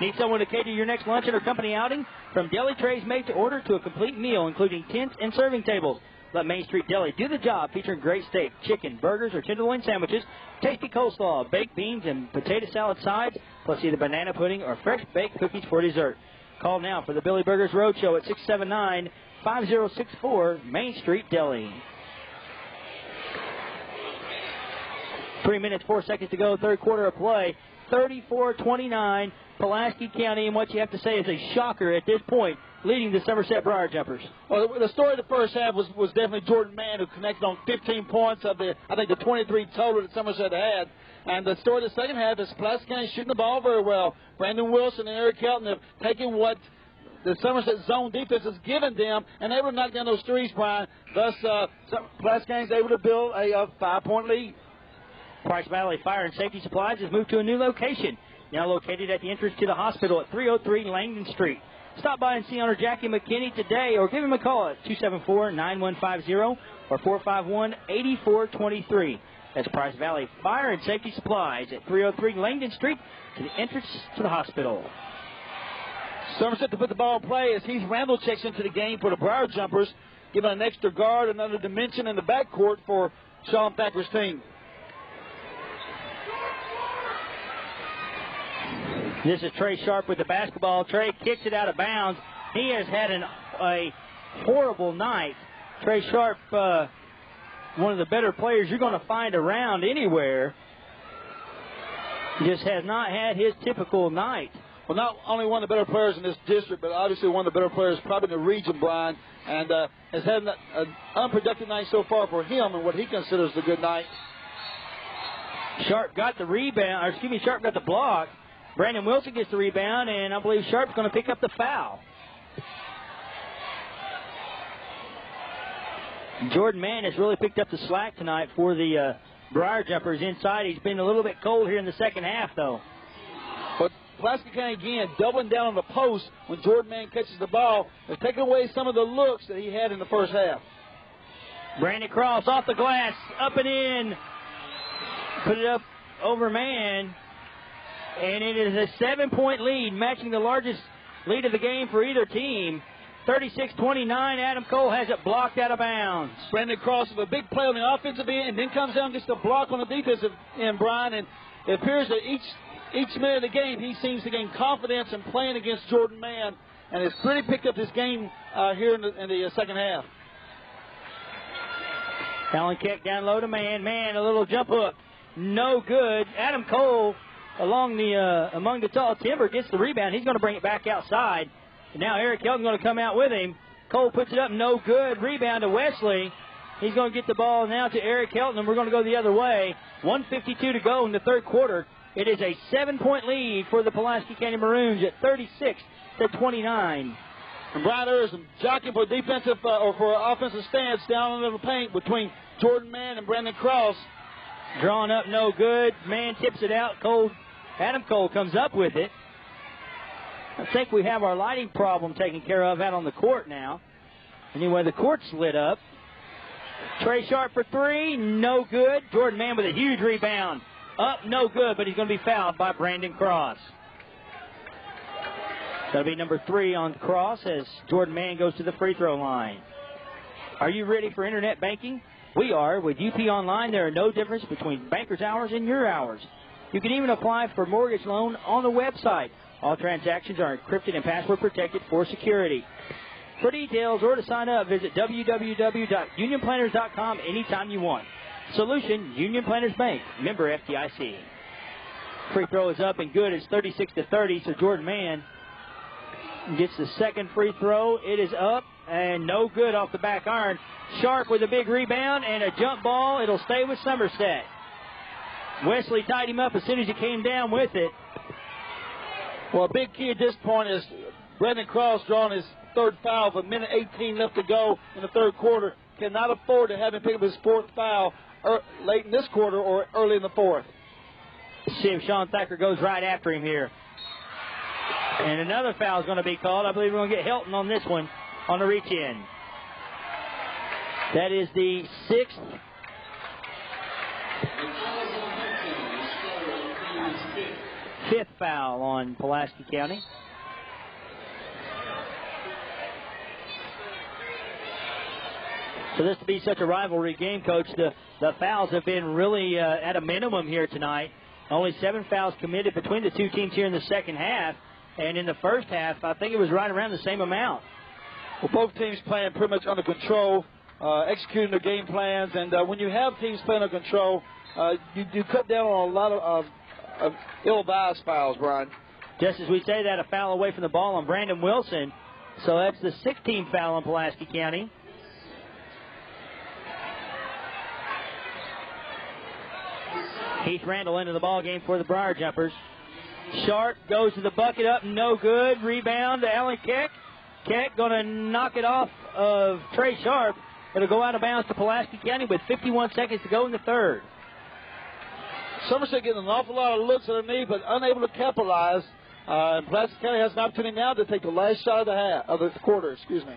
Need someone to cater your next luncheon or company outing? From deli trays made to order to a complete meal, including tents and serving tables. Let Main Street Deli do the job, featuring great steak, chicken, burgers, or tenderloin sandwiches, tasty coleslaw, baked beans, and potato salad sides, plus either banana pudding or fresh baked cookies for dessert. Call now for the Billy Burgers Roadshow at 679-5064 Main Street Deli. 3 minutes, 4 seconds to go, third quarter of play. 34-29, Pulaski County, and what you have to say is a shocker at this point, leading the Somerset Briar Jumpers. Well, the story of the first half was definitely Jordan Mann, who connected on 15 points of the 23 total that Somerset had. And the story of the second half is Pulaski County shooting the ball very well. Brandon Wilson and Eric Helton have taken what the Somerset zone defense has given them, and able to knock down those threes, Brian. Thus, Pulaski County is able to build a 5-point lead. Price Valley Fire and Safety Supplies has moved to a new location, now located at the entrance to the hospital at 303 Langdon Street. Stop by and see owner Jackie McKinney today, or give him a call at 274-9150 or 451-8423. That's Price Valley Fire and Safety Supplies at 303 Langdon Street to the entrance to the hospital. Somerset to put the ball in play as Heath Randall checks into the game for the Briar Jumpers, giving an extra guard, another dimension in the backcourt for Sean Thacker's team. This is Trey Sharp with the basketball. Trey kicks it out of bounds. He has had a horrible night. Trey Sharp, one of the better players you're going to find around anywhere, just has not had his typical night. Well, not only one of the better players in this district, but obviously one of the better players probably in the region, Brian, and has had an unproductive night so far for him and what he considers a good night. Sharp got the rebound, Sharp got the block. Brandon Wilson gets the rebound, and I believe Sharp's going to pick up the foul. Jordan Mann has really picked up the slack tonight for the Briar Jumpers inside. He's been a little bit cold here in the second half, though. But Pulaski County, again, doubling down on the post when Jordan Mann catches the ball. They're taking away some of the looks that he had in the first half. Brandon Cross off the glass, up and in. Put it up over Mann. And it is a 7-point lead, matching the largest lead of the game for either team. 36-29, Adam Cole has it blocked out of bounds. Brandon Cross with a big play on the offensive end, and then comes down and gets the block on the defensive end, Brian. And it appears that each minute of the game, he seems to gain confidence in playing against Jordan Mann, and has really picked up this game here in the second half. Allen Keck down low to Mann. Mann, a little jump hook. No good. Adam Cole among the tall timber gets the rebound. He's going to bring it back outside. And now Eric Helton going to come out with him. Cole puts it up, no good. Rebound to Wesley. He's going to get the ball now to Eric Helton, and we're going to go the other way. 1:52 to go in the third quarter. It is a 7-point lead for the Pulaski County Maroons at 36-29. And Brian, there is some jockeying for defensive or for offensive stance down in the paint between Jordan Mann and Brandon Cross. Drawn up, no good. Mann tips it out. Adam Cole comes up with it. I think we have our lighting problem taken care of out on the court now. Anyway, the court's lit up. Trey Sharp for three, no good. Jordan Mann with a huge rebound. Up, no good, but he's going to be fouled by Brandon Cross. That'll be number 3 on Cross as Jordan Mann goes to the free throw line. Are you ready for internet banking? We are. With UP Online, there are no difference between banker's hours and your hours. You can even apply for mortgage loan on the website. All transactions are encrypted and password protected for security. For details or to sign up, visit www.unionplanners.com anytime you want. Solution, Union Planners Bank, member FDIC. Free throw is up and good. It's 36-30, so Jordan Mann gets the second free throw. It is up and no good off the back iron. Sharp with a big rebound and a jump ball. It'll stay with Somerset. Wesley tied him up as soon as he came down with it. Well, a big key at this point is Brendan Cross drawing his third foul with a minute 18 left to go in the third quarter. Cannot afford to have him pick up his fourth foul late in this quarter or early in the fourth. See if Sean Thacker goes right after him here. And another foul is going to be called. I believe we're going to get Helton on this one on the reach-in. That is the sixth. Fifth foul on Pulaski County. For this to be such a rivalry game, Coach, the fouls have been really at a minimum here tonight. Only 7 fouls committed between the two teams here in the second half. And in the first half, I think it was right around the same amount. Well, both teams playing pretty much under control, executing their game plans. And when you have teams playing under control, you cut down on a lot of ill-advised fouls, Brian. Just as we say that, a foul away from the ball on Brandon Wilson. So that's the 16th foul on Pulaski County. Heath Randall into the ball game for the Briar Jumpers. Sharp goes to the bucket, up, no good. Rebound to Alan Keck. Keck going to knock it off of Trey Sharp. It'll go out of bounds to Pulaski County with 51 seconds to go in the third. Somerset getting an awful lot of looks underneath, but unable to capitalize. And Pulaski County has an opportunity now to take the last shot of the quarter. Excuse me.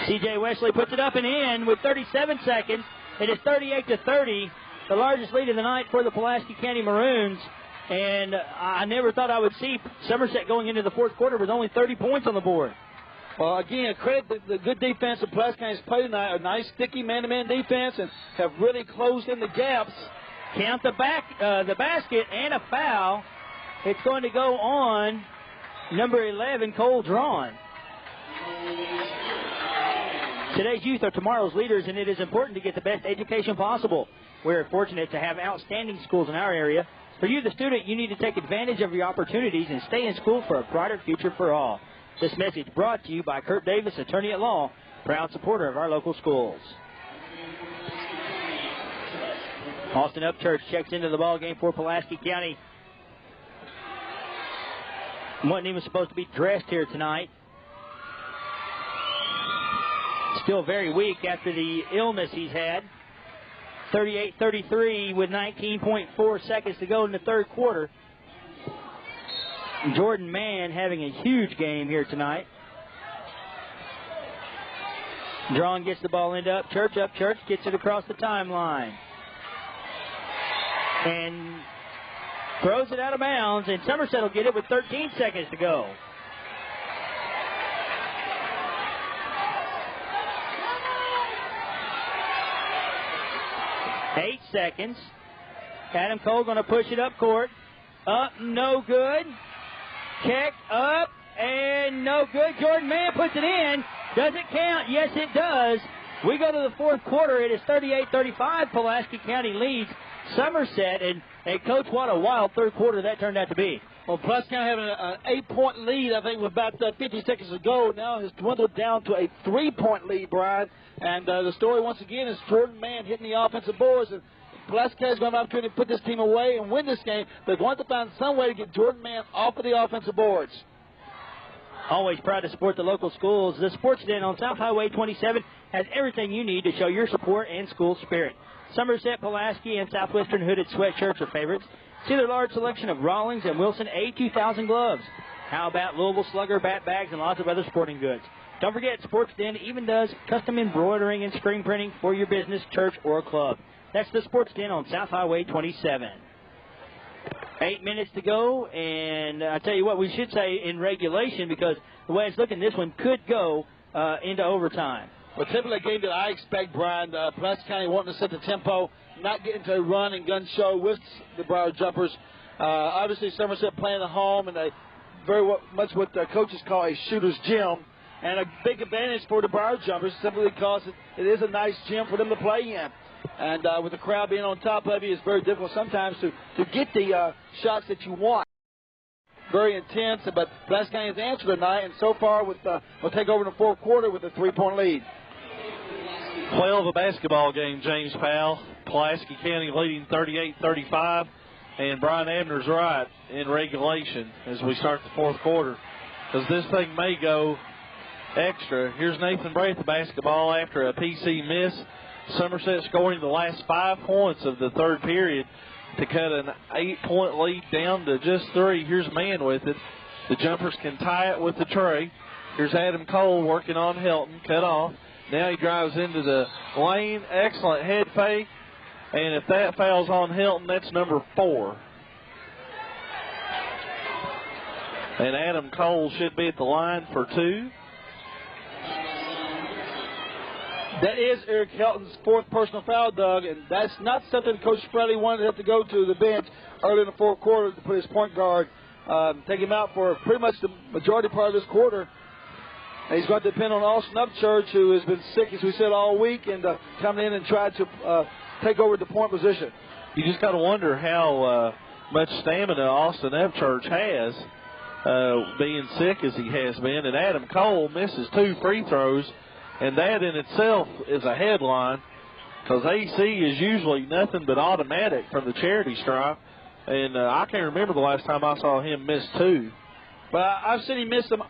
C.J. Wesley puts it up and in with 37 seconds. It is 38-30, the largest lead of the night for the Pulaski County Maroons. And I never thought I would see Somerset going into the fourth quarter with only 30 points on the board. Well, again, credit the good defense that Pulaski County's played tonight. A nice, sticky man-to-man defense and have really closed in the gaps. Count the basket and a foul. It's going to go on number 11, Cole Drawn. Today's youth are tomorrow's leaders, and it is important to get the best education possible. We're fortunate to have outstanding schools in our area. For you, the student, you need to take advantage of your opportunities and stay in school for a brighter future for all. This message brought to you by Kurt Davis, attorney at law, proud supporter of our local schools. Austin Upchurch checks into the ball game for Pulaski County. Wasn't even supposed to be dressed here tonight. Still very weak after the illness he's had. 38-33 with 19.4 seconds to go in the third quarter. Jordan Mann having a huge game here tonight. Drawn gets the ball into Upchurch. Upchurch gets it across the timeline. And throws it out of bounds, and Somerset will get it with 13 seconds to go. Eight seconds. Adam Cole going to push it up court. Up, no good. Keck up, and no good. Jordan Mann puts it in. Does it count? Yes, it does. We go to the fourth quarter. It is 38-35. Pulaski County leads Somerset. And Coach, what a wild third quarter that turned out to be. Well, Pulaski County having an 8-point lead, I think, with about 50 seconds to go. Now has dwindled down to a 3-point lead, Brian. And the story, once again, is Jordan Mann hitting the offensive boards. And Pulaski County's going to have an opportunity to put this team away and win this game. They're going to find some way to get Jordan Mann off of the offensive boards. Always proud to support the local schools. The Sports Den on South Highway 27 has everything you need to show your support and school spirit. Somerset, Pulaski, and Southwestern hooded sweatshirts are favorites. See their large selection of Rawlings and Wilson A2000 gloves. How about Louisville Slugger bat bags and lots of other sporting goods? Don't forget, Sports Den even does custom embroidering and screen printing for your business, church, or club. That's the Sports Den on South Highway 27. 8 minutes to go, and I tell you what, we should say in regulation, because the way it's looking, this one could go into overtime. But typically a game that I expect, Brian, Pulaski County wanting to set the tempo, not getting to a run and gun show with the Briar Jumpers. Obviously, Somerset playing at home, and very much what the coaches call a shooter's gym. And a big advantage for the Briar Jumpers simply because it is a nice gym for them to play in. And with the crowd being on top of you, it's very difficult sometimes to get the shots that you want. Very intense, but Pulaski County has answered tonight, and so far we'll take over in the fourth quarter with a 3-point lead. 12 a basketball game, James Powell. Pulaski County leading 38-35, and Brian Abner's right in regulation as we start the fourth quarter, because this thing may go extra. Here's Nathan Bray at the basketball after a PC miss. Somerset scoring the last 5 points of the third period to cut an 8-point lead down to just 3. Here's Mann with it. The Jumpers can tie it with the tray. Here's Adam Cole working on Helton. Cut off. Now he drives into the lane. Excellent head fake. And if that fouls on Helton, that's number 4. And Adam Cole should be at the line for 2. That is Eric Helton's 4th personal foul, Doug, and that's not something Coach Sprelly wanted to have to go to the bench early in the fourth quarter to put his point guard, take him out for pretty much the majority part of this quarter. And he's going to depend on Austin Upchurch, who has been sick, as we said, all week, and coming in and try to take over the point position. You just got to wonder how much stamina Austin Upchurch has, being sick as he has been. And Adam Cole misses 2 free throws. And that in itself is a headline, because AC is usually nothing but automatic from the charity stripe. And I can't remember the last time I saw him miss 2. But I've seen him miss them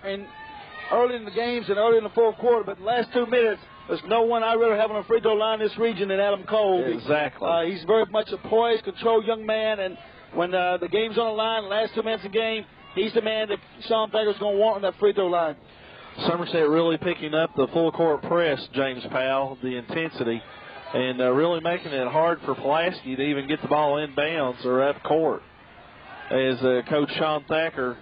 early in the games and early in the fourth quarter. But the last 2 minutes, there's no one I'd rather have on a free throw line in this region than Adam Cole. Exactly. He's very much a poised, controlled young man. And when the game's on the line, the last 2 minutes of the game, he's the man that Sean Thacker's going to want on that free throw line. Somerset really picking up the full court press, James Powell, the intensity, and really making it hard for Pulaski to even get the ball in bounds or up court, as Coach Sean Thacker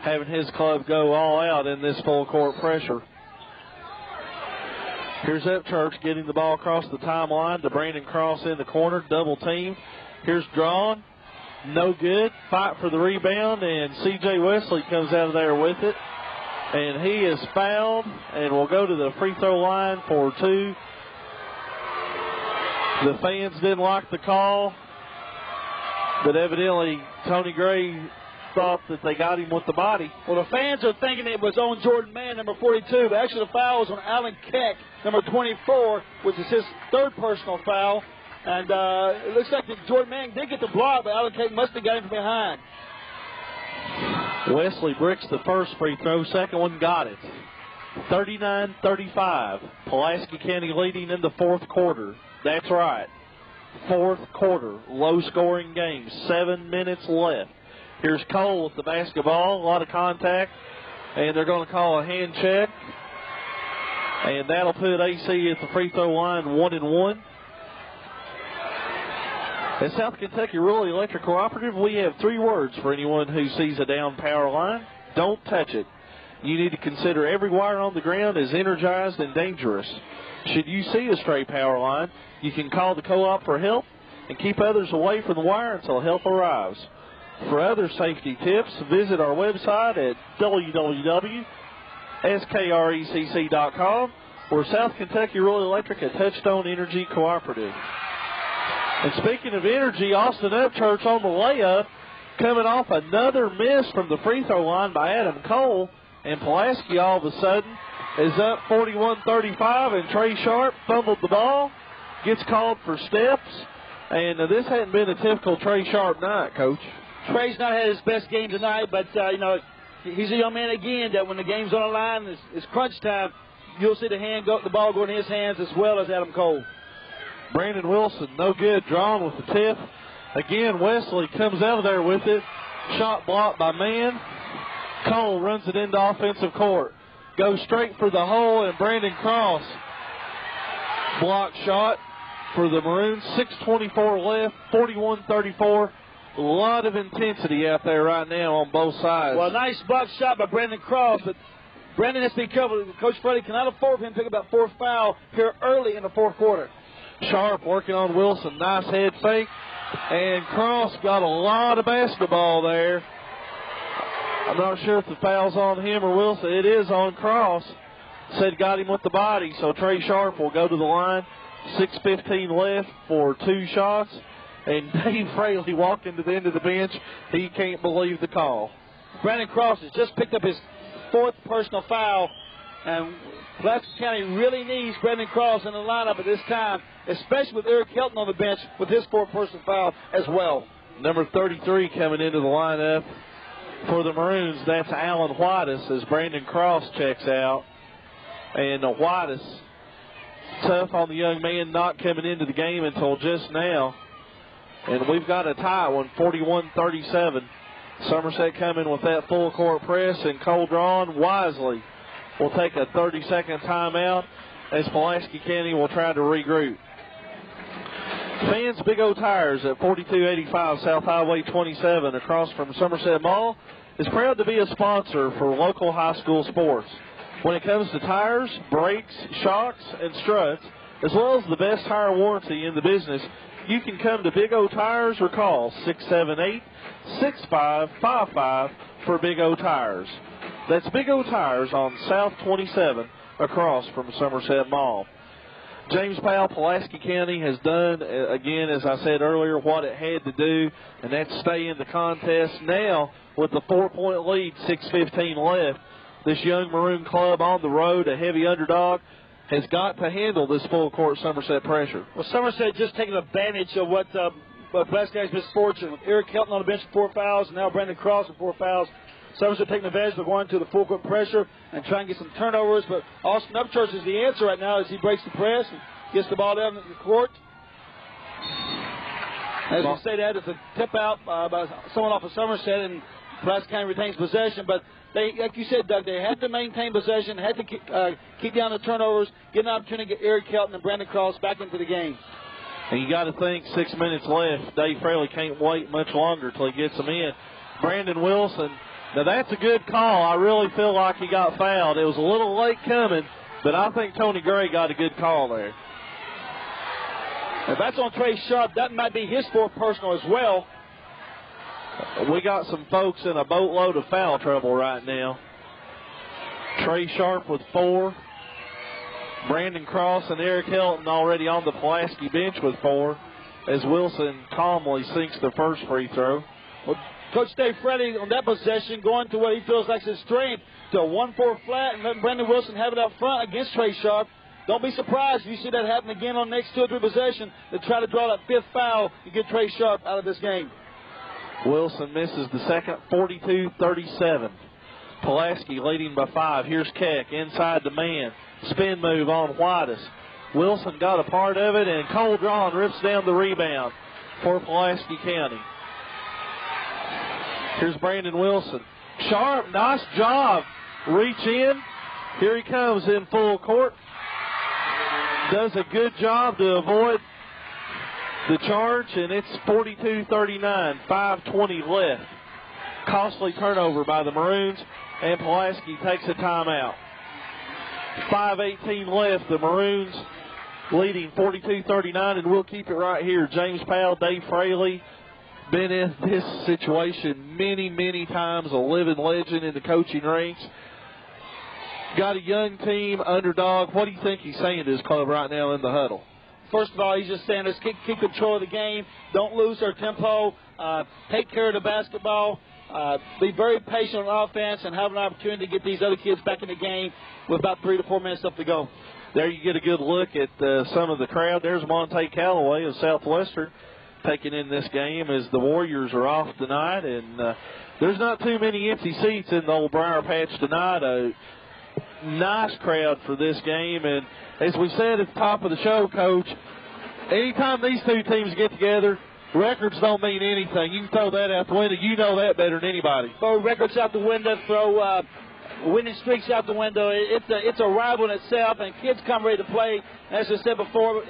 having his club go all out in this full court pressure. Here's Upchurch getting the ball across the timeline to Brandon Cross in the corner, double team. Here's drawn, no good. Fight for the rebound, and C.J. Wesley comes out of there with it. And he is fouled and will go to the free throw line for 2. The fans didn't like the call, but evidently Tony Gray thought that they got him with the body. Well, the fans are thinking it was on Jordan Mann, number 42, but actually the foul was on Alan Keck, number 24, which is his 3rd personal foul. And it looks like Jordan Mann did get the block, but Alan Keck must have got him from behind. Wesley bricks the first free throw. Second one got it. 39-35. Pulaski County leading in the fourth quarter. That's right. Fourth quarter. Low-scoring game. 7 minutes left. Here's Cole with the basketball. A lot of contact. And they're going to call a hand check. And that'll put AC at the free throw line 1-1. At South Kentucky Rural Electric Cooperative, we have 3 words for anyone who sees a down power line. Don't touch it. You need to consider every wire on the ground as energized and dangerous. Should you see a stray power line, you can call the co-op for help and keep others away from the wire until help arrives. For other safety tips, visit our website at www.skrecc.com or South Kentucky Rural Electric, a Touchstone Energy Cooperative. And speaking of energy, Austin Upchurch on the layup, coming off another miss from the free throw line by Adam Cole. And Pulaski all of a sudden is up 41-35, and Trey Sharp fumbled the ball, gets called for steps. And this hadn't been a typical Trey Sharp night, Coach. Trey's not had his best game tonight, but, he's a young man again that when the game's on the line, it's crunch time, you'll see the ball go in his hands as well as Adam Cole. Brandon Wilson, no good, drawn with the tip. Again, Wesley comes out of there with it. Shot blocked by Mann. Cole runs it into offensive court. Goes straight for the hole, and Brandon Cross. Block shot for the Maroons. 6:24 left, 41-34. A lot of intensity out there right now on both sides. Well, nice block shot by Brandon Cross, but Brandon has to be careful. Coach Freddie cannot afford him to pick up that fourth foul here early in the fourth quarter. Sharp working on Wilson. Nice head fake. And Cross got a lot of basketball there. I'm not sure if the foul's on him or Wilson. It is on Cross. Said got him with the body, so Trey Sharp will go to the line. 6:15 left for 2 shots. And Dave Fraley walked into the end of the bench. He can't believe the call. Brandon Cross has just picked up his 4th personal foul. And Pulaski County really needs Brandon Cross in the lineup at this time, especially with Eric Helton on the bench with his 4th personal foul as well. Number 33 coming into the lineup for the Maroons. That's Alan Whitus as Brandon Cross checks out. And Whitus, tough on the young man, not coming into the game until just now. And we've got a tie one, 41-37. Somerset coming with that full court press, and Cole Drawn wisely will take a 30-second timeout as Pulaski County will try to regroup. Fans, Big O Tires at 4285 South Highway 27 across from Somerset Mall is proud to be a sponsor for local high school sports. When it comes to tires, brakes, shocks, and struts, as well as the best tire warranty in the business, you can come to Big O Tires or call 678-6555 for Big O Tires. That's Big O Tires on South 27 across from Somerset Mall. James Powell, Pulaski County has done, again, as I said earlier, what it had to do, and that's stay in the contest. Now, with the 4-point lead, 6:15 left, this young Maroon club on the road, a heavy underdog, has got to handle this full-court Somerset pressure. Well, Somerset just taking advantage of what Pulaski County's misfortune. With Eric Helton on the bench with 4 fouls, and now Brandon Cross with 4 fouls. Somerset taking advantage of going to the full-court pressure and trying to get some turnovers. But Austin Upchurch is the answer right now as he breaks the press and gets the ball down the court. As we say that, it's a tip-out by someone off of Somerset, and Pulaski County retains possession. But they, like you said, Doug, they had to maintain possession, had to keep down the turnovers, get an opportunity to get Eric Helton and Brandon Cross back into the game. And you got to think 6 minutes left. Dave Fraley can't wait much longer till he gets them in. Brandon Wilson. Now, that's a good call. I really feel like he got fouled. It was a little late coming, but I think Tony Gray got a good call there. If that's on Trey Sharp, that might be his 4th personal as well. We got some folks in a boatload of foul trouble right now. Trey Sharp with 4. Brandon Cross and Eric Helton already on the Pulaski bench with 4, as Wilson calmly sinks the first free throw. Well, Coach Dave Freddy on that possession going to what he feels like his strength to a 1-4 flat and letting Brandon Wilson have it up front against Trey Sharp. Don't be surprised if you see that happen again on the next 2 or 3 possessions to try to draw that 5th foul and get Trey Sharp out of this game. Wilson misses the second, 42-37. Pulaski leading by 5. Here's Keck inside the man. Spin move on Whitus. Wilson got a part of it, and Cole Drawn rips down the rebound for Pulaski County. Here's Brandon Wilson. Sharp, nice job. Reach in. Here he comes in full court. Does a good job to avoid the charge, and it's 42-39, 5:20 left. Costly turnover by the Maroons, and Pulaski takes a timeout. 5:18 left. The Maroons leading 42-39, and we'll keep it right here. James Powell, Dave Fraley, been in this situation many, many times, a living legend in the coaching ranks. Got a young team, underdog. What do you think he's saying to his club right now in the huddle? First of all, he's just saying, let's keep control of the game. Don't lose our tempo. Take care of the basketball. Be very patient on offense and have an opportunity to get these other kids back in the game with about 3 to 4 minutes left to go. There you get a good look at some of the crowd. There's Monte Callaway of Southwestern taking in this game as the Warriors are off tonight. And there's not too many empty seats in the old Briar Patch tonight. A nice crowd for this game. And as we said at the top of the show, Coach, anytime these 2 teams get together, records don't mean anything. You can throw that out the window. You know that better than anybody. Throw records out the window, throw winning streaks out the window. It's a rival in itself, and kids come ready to play. As I said before,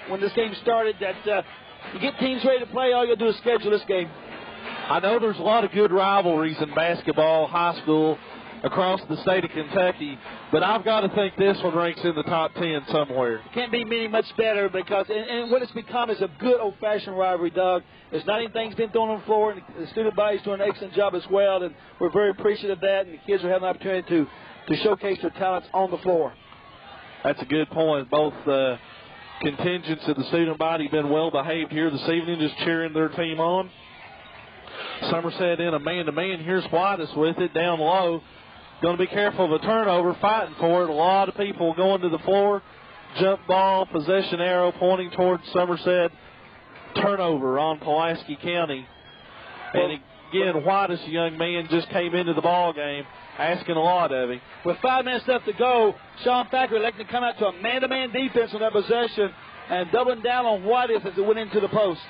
when this game started, that you get teams ready to play, all you got to do is schedule this game. I know there's a lot of good rivalries in basketball, high school, across the state of Kentucky. But I've got to think this one ranks in the top 10 somewhere. Can't be meaning much better because and what it's become is a good old-fashioned rivalry, Doug. There's not anything's been thrown on the floor, and the student body's doing an excellent job as well, and we're very appreciative of that, and the kids are having an opportunity to showcase their talents on the floor. That's a good point. Both contingents of the student body been well behaved here this evening, just cheering their team on. Somerset in a man-to-man. Here's Whitus with it down low. Going to be careful of a turnover, fighting for it. A lot of people going to the floor. Jump ball, possession arrow pointing towards Somerset. Turnover on Pulaski County. And again, Whitus, a young man, just came into the ball game, asking a lot of him. With 5 minutes left to go, Sean Thacker elected to come out to a man-to-man defense on that possession and doubling down on Whitus as it went into the post.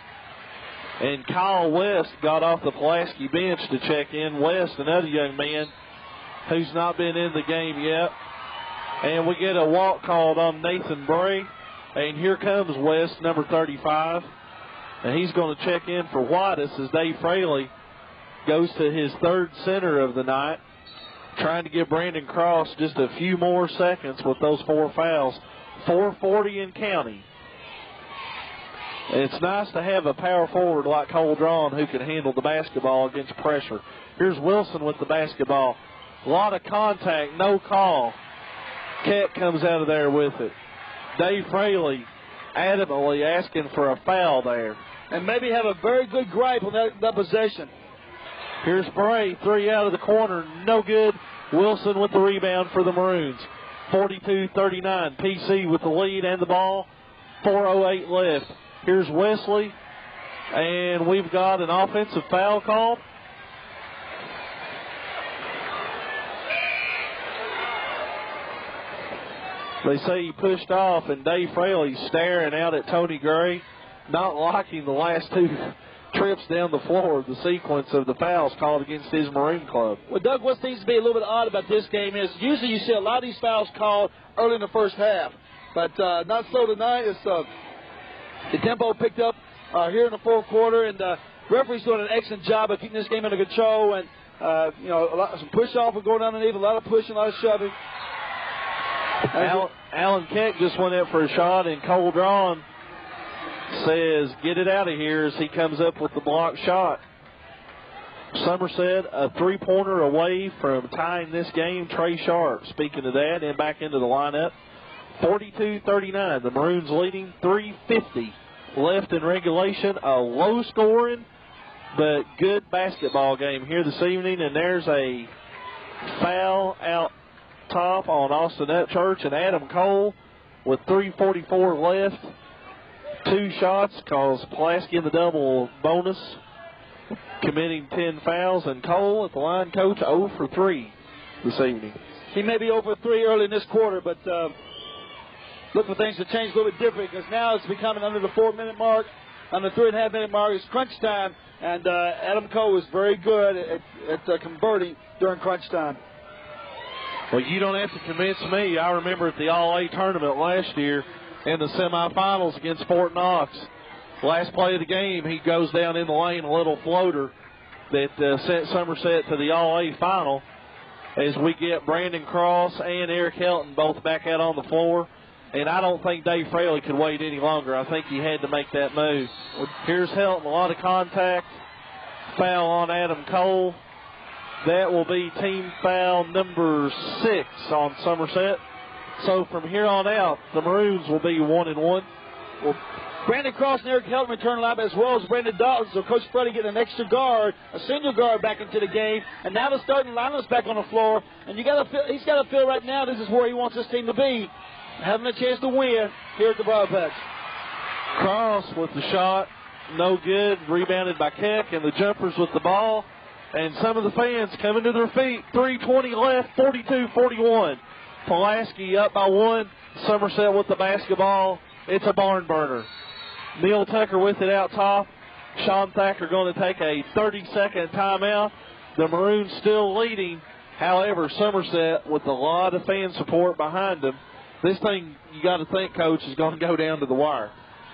And Kyle West got off the Pulaski bench to check in. West, another young man who's not been in the game yet. And we get a walk called on Nathan Bray. And here comes West, number 35. And he's going to check in for Whitus as Dave Fraley goes to his third center of the night, trying to give Brandon Cross just a few more seconds with those 4 fouls. 4:40 in counting. It's nice to have a power forward like Cole Drawn who can handle the basketball against pressure. Here's Wilson with the basketball. A lot of contact, no call. Keck comes out of there with it. Dave Fraley adamantly asking for a foul there. And maybe have a very good gripe on that possession. Here's Bray, 3 out of the corner, no good. Wilson with the rebound for the Maroons. 42-39, PC with the lead and the ball. 4:08 left. Here's Wesley, and we've got an offensive foul called. They say he pushed off, and Dave Fraley's staring out at Tony Gray, not liking the last 2 trips down the floor, the sequence of the fouls called against his Maroon club. Well, Doug, what seems to be a little bit odd about this game is usually you see a lot of these fouls called early in the first half, but not so tonight. It's the tempo picked up here in the fourth quarter, and the referee's doing an excellent job of keeping this game under control. And some push off and going underneath, a lot of pushing, a lot of shoving. Alan Keck just went up for a shot, and Cole Drawn says, "Get it out of here," as he comes up with the blocked shot. Somerset a 3-pointer away from tying this game. Trey Sharp, speaking of that, and back into the lineup. 42-39. The Maroons leading. 3:50 left in regulation. A low-scoring but good basketball game here this evening. And there's a foul out top on Austin Upchurch and Adam Cole with 3:44 left. 2 shots cause Pulaski in the double bonus, committing 10 fouls. And Cole at the line, coach, 0 for 3 this evening. He may be 0 for 3 early in this quarter, but look for things to change a little bit different because now it's becoming under the 4-minute mark, under the 3.5-minute mark. It's crunch time, and Adam Cole is very good at converting during crunch time. Well, you don't have to convince me. I remember at the All-A tournament last year in the semifinals against Fort Knox. Last play of the game, he goes down in the lane, a little floater that sent Somerset to the All-A final, as we get Brandon Cross and Eric Helton both back out on the floor. And I don't think Dave Fraley could wait any longer. I think he had to make that move. Here's Helton, a lot of contact. Foul on Adam Cole. That will be team foul number 6 on Somerset. So from here on out, the Maroons will be 1-1. Well, Brandon Cross and Eric Helton return live as well as Brandon Dalton. So Coach Freddie getting an extra guard, a senior guard back into the game. And now the starting lineup's back on the floor. And he's got to feel right now this is where he wants this team to be. Having a chance to win here at the Briar Patch. Cross with the shot. No good. Rebounded by Keck, and the jumpers with the ball. And some of the fans coming to their feet. 3:20 left, 42-41. Pulaski up by 1. Somerset with the basketball. It's a barn burner. Neil Tucker with it out top. Sean Thacker going to take a 30-second timeout. The Maroons still leading. However, Somerset with a lot of fan support behind them. This thing, you got to think, Coach, is going to go down to the wire.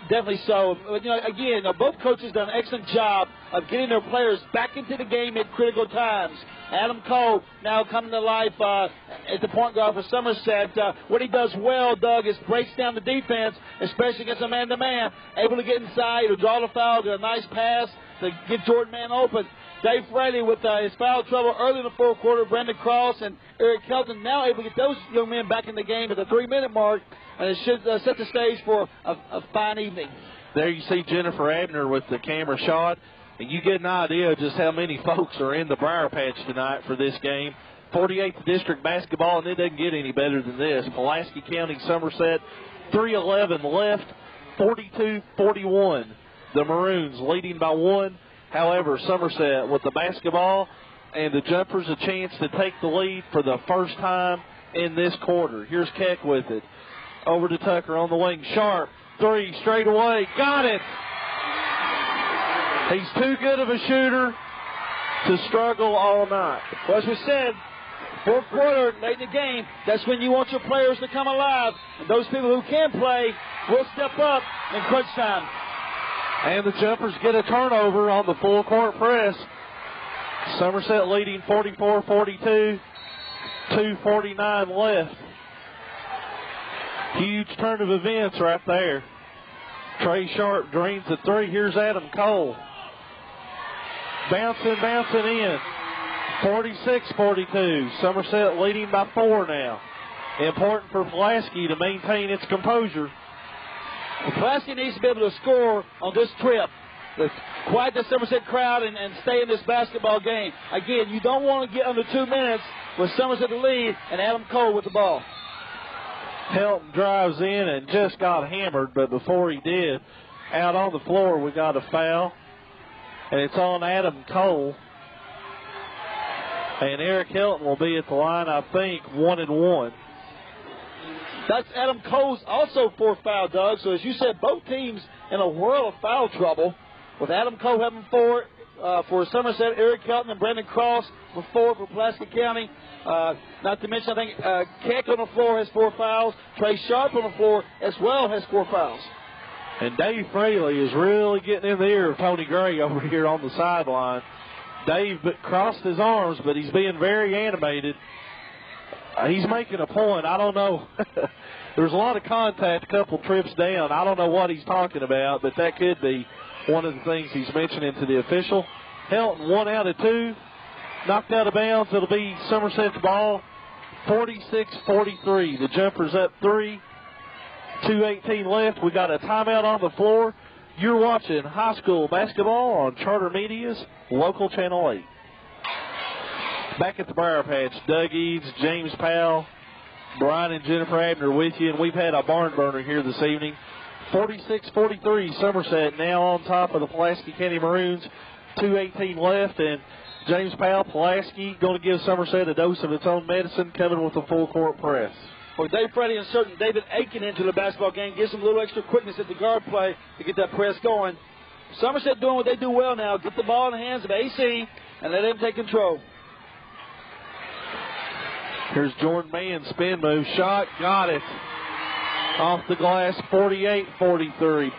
Definitely so. But, again, both coaches done an excellent job of getting their players back into the game at critical times. Adam Cole now coming to life at the point guard for Somerset. What he does well, Doug, is breaks down the defense, especially against a man-to-man, able to get inside or draw the foul, get a nice pass to get Jordan Mann open. Dave Fraley with his foul trouble early in the fourth quarter. Brendan Cross and Eric Kelton now able to get those young men back in the game at the 3-minute mark. And it should set the stage for a fine evening. There you see Jennifer Abner with the camera shot. And you get an idea of just how many folks are in the Briar Patch tonight for this game. 48th District basketball, and it doesn't get any better than this. Pulaski County, Somerset, 3:11 left, 42-41. The Maroons leading by 1. However, Somerset with the basketball and the jumpers a chance to take the lead for the first time in this quarter. Here's Keck with it. Over to Tucker on the wing. Sharp, 3, straight away. Got it! He's too good of a shooter to struggle all night. Well, as we said, fourth quarter, late in the game, that's when you want your players to come alive. And those people who can play will step up in crunch time. And the jumpers get a turnover on the full court press. Somerset leading 44-42, 2:49 left. Huge turn of events right there. Trey Sharp drains the 3. Here's Adam Cole. Bouncing in. 46-42. Somerset leading by 4 now. Important for Pulaski to maintain its composure. Well, Pulaski needs to be able to score on this trip. Quiet the Somerset crowd and stay in this basketball game. Again, you don't want to get under 2 minutes with Somerset the lead and Adam Cole with the ball. Helton drives in and just got hammered, but before he did, out on the floor we got a foul. And it's on Adam Cole. And Eric Helton will be at the line, I think, 1-1. That's Adam Cole's also 4th foul, Doug. So as you said, both teams in a world of foul trouble. With Adam Cole having 4 for Somerset, Eric Helton and Brendan Cross with 4 for Pulaski County. Not to mention, I think Keck on the floor has 4 fouls. Trey Sharp on the floor as well has 4 fouls. And Dave Fraley is really getting in the ear of Tony Gray over here on the sideline. Dave crossed his arms, but he's being very animated. He's making a point. I don't know. There's a lot of contact, a couple trips down. I don't know what he's talking about, but that could be one of the things he's mentioning to the official. Helton, 1 out of 2. Knocked out of bounds. It'll be Somerset's ball. 46-43. The jumper's up 3. 2:18 left. We got a timeout on the floor. You're watching high school basketball on Charter Media's Local Channel 8. Back at the Briar Patch, Doug Eads, James Powell, Brian and Jennifer Abner with you, and we've had a barn burner here this evening. 46-43, Somerset now on top of the Pulaski County Maroons. 2:18 left, and James Powell, Pulaski, going to give Somerset a dose of its own medicine, coming with a full court press. Well, Dave Fraley inserting David Aiken into the basketball game gives him a little extra quickness at the guard play to get that press going. Somerset doing what they do well now, get the ball in the hands of AC and let him take control. Here's Jordan Mann, spin move, shot, got it. Off the glass, 48-43.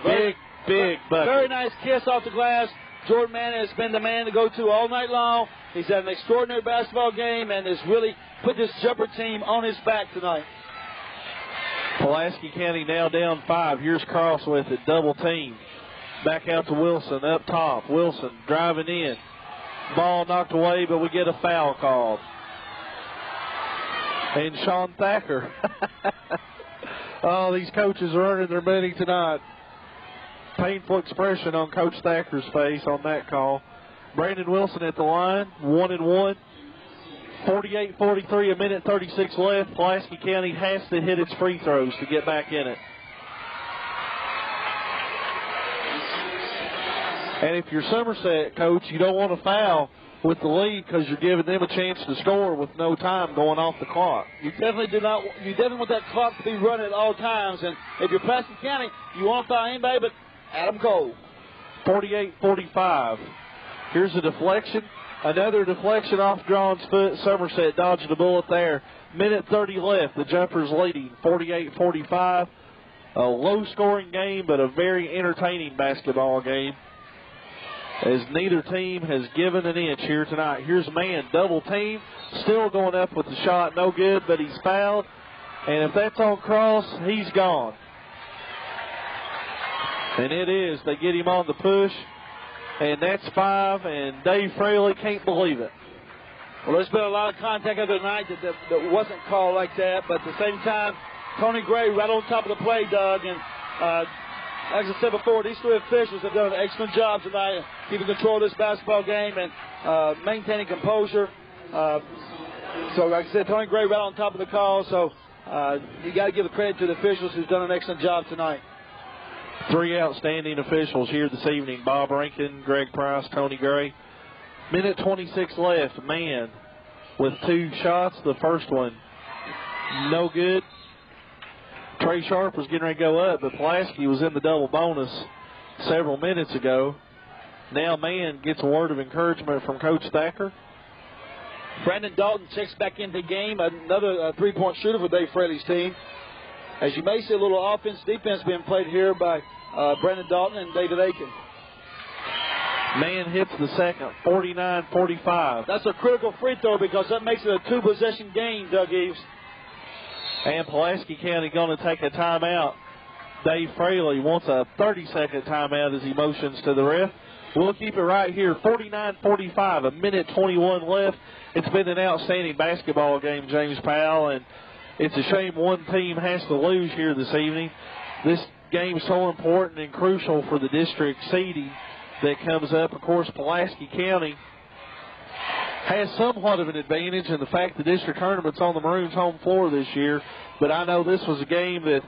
Big bucket. Very nice kiss off the glass. Jordan Mann has been the man to go to all night long. He's had an extraordinary basketball game and has really put this jumper team on his back tonight. Pulaski County now down 5. Here's Cross with it, double team. Back out to Wilson, up top. Wilson driving in. Ball knocked away, but we get a foul called. And Sean Thacker. Oh, these coaches are earning their money tonight. Painful expression on Coach Thacker's face on that call. Brandon Wilson at the line, 1-1. 48-43, 1:36 left. Pulaski County has to hit its free throws to get back in it. And if you're Somerset, Coach, you don't want to foul with the lead because you're giving them a chance to score with no time going off the clock. You definitely do not. You definitely want that clock to be running at all times. And if you're Pulaski County, you won't foul anybody but Adam Cole. 48-45. Here's a deflection. Another deflection off Drawn's foot. Somerset dodged a bullet there. 1:30 left. The jumpers leading 48-45. a low-scoring game, but a very entertaining basketball game, as neither team has given an inch here tonight. Here's man, double team, still going up with the shot, no good, but he's fouled. And if that's on Cross, he's gone. And it is. They get him on the push, and that's 5, and Dave Fraley can't believe it. Well, there's been a lot of contact other night that wasn't called like that, but at the same time, Tony Gray right on top of the play, Doug, and as I said before, these three officials have done an excellent job tonight keeping control of this basketball game and maintaining composure. So, like I said, Tony Gray right on top of the call, so you got to give the credit to the officials who's done an excellent job tonight. 3 outstanding officials here this evening: Bob Rankin, Greg Price, Tony Gray. Minute 26 left. Man with 2 shots. The first one, no good. Trey Sharp was getting ready to go up, but Pulaski was in the double bonus several minutes ago. Now man gets a word of encouragement from Coach Thacker. Brandon Dalton checks back into the game, another three-point shooter for Dave Fraley's team. As you may see, a little offense-defense being played here by Brandon Dalton and David Aiken. Man hits the second, 49-45. That's a critical free throw because that makes it a 2-possession game, Doug Eves. And Pulaski County going to take a timeout. Dave Fraley wants a 30-second timeout as he motions to the ref. We'll keep it right here, 49-45, a minute 21 left. It's been an outstanding basketball game, James Powell, and it's a shame one team has to lose here this evening. This game is so important and crucial for the district seeding that comes up. Of course, Pulaski County has somewhat of an advantage in the fact the district tournament's on the Maroons' home floor this year, but I know this was a game that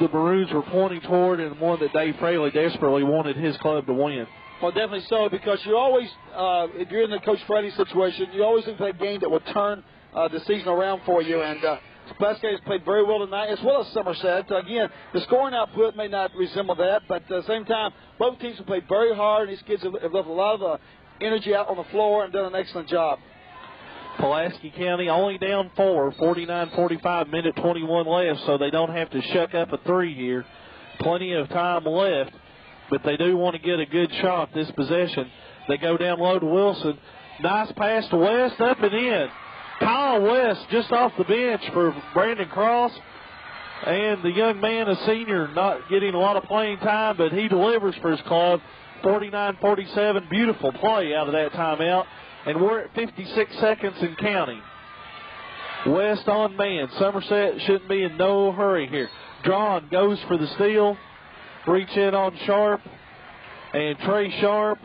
the Maroons were pointing toward and one that Dave Fraley desperately wanted his club to win. Well, definitely so, because you always, if you're in the Coach Fraley situation, you always look for a game that will turn the season around for you. And Pulaski has played very well tonight, as well as Somerset. Again, the scoring output may not resemble that, but at the same time, both teams have played very hard. These kids have left a lot of energy out on the floor and done an excellent job. Pulaski County only down 4, 49-45, minute 21 left, so they don't have to shuck up a 3 here. Plenty of time left, but they do want to get a good shot this possession. They go down low to Wilson. Nice pass to West, up and in. Kyle West just off the bench for Brandon Cross. And the young man, a senior, not getting a lot of playing time, but he delivers for his club. 49-47, beautiful play out of that timeout. And we're at 56 seconds and counting. West on man. Somerset shouldn't be in no hurry here. Drawn goes for the steal. Reach in on Sharp. And Trey Sharp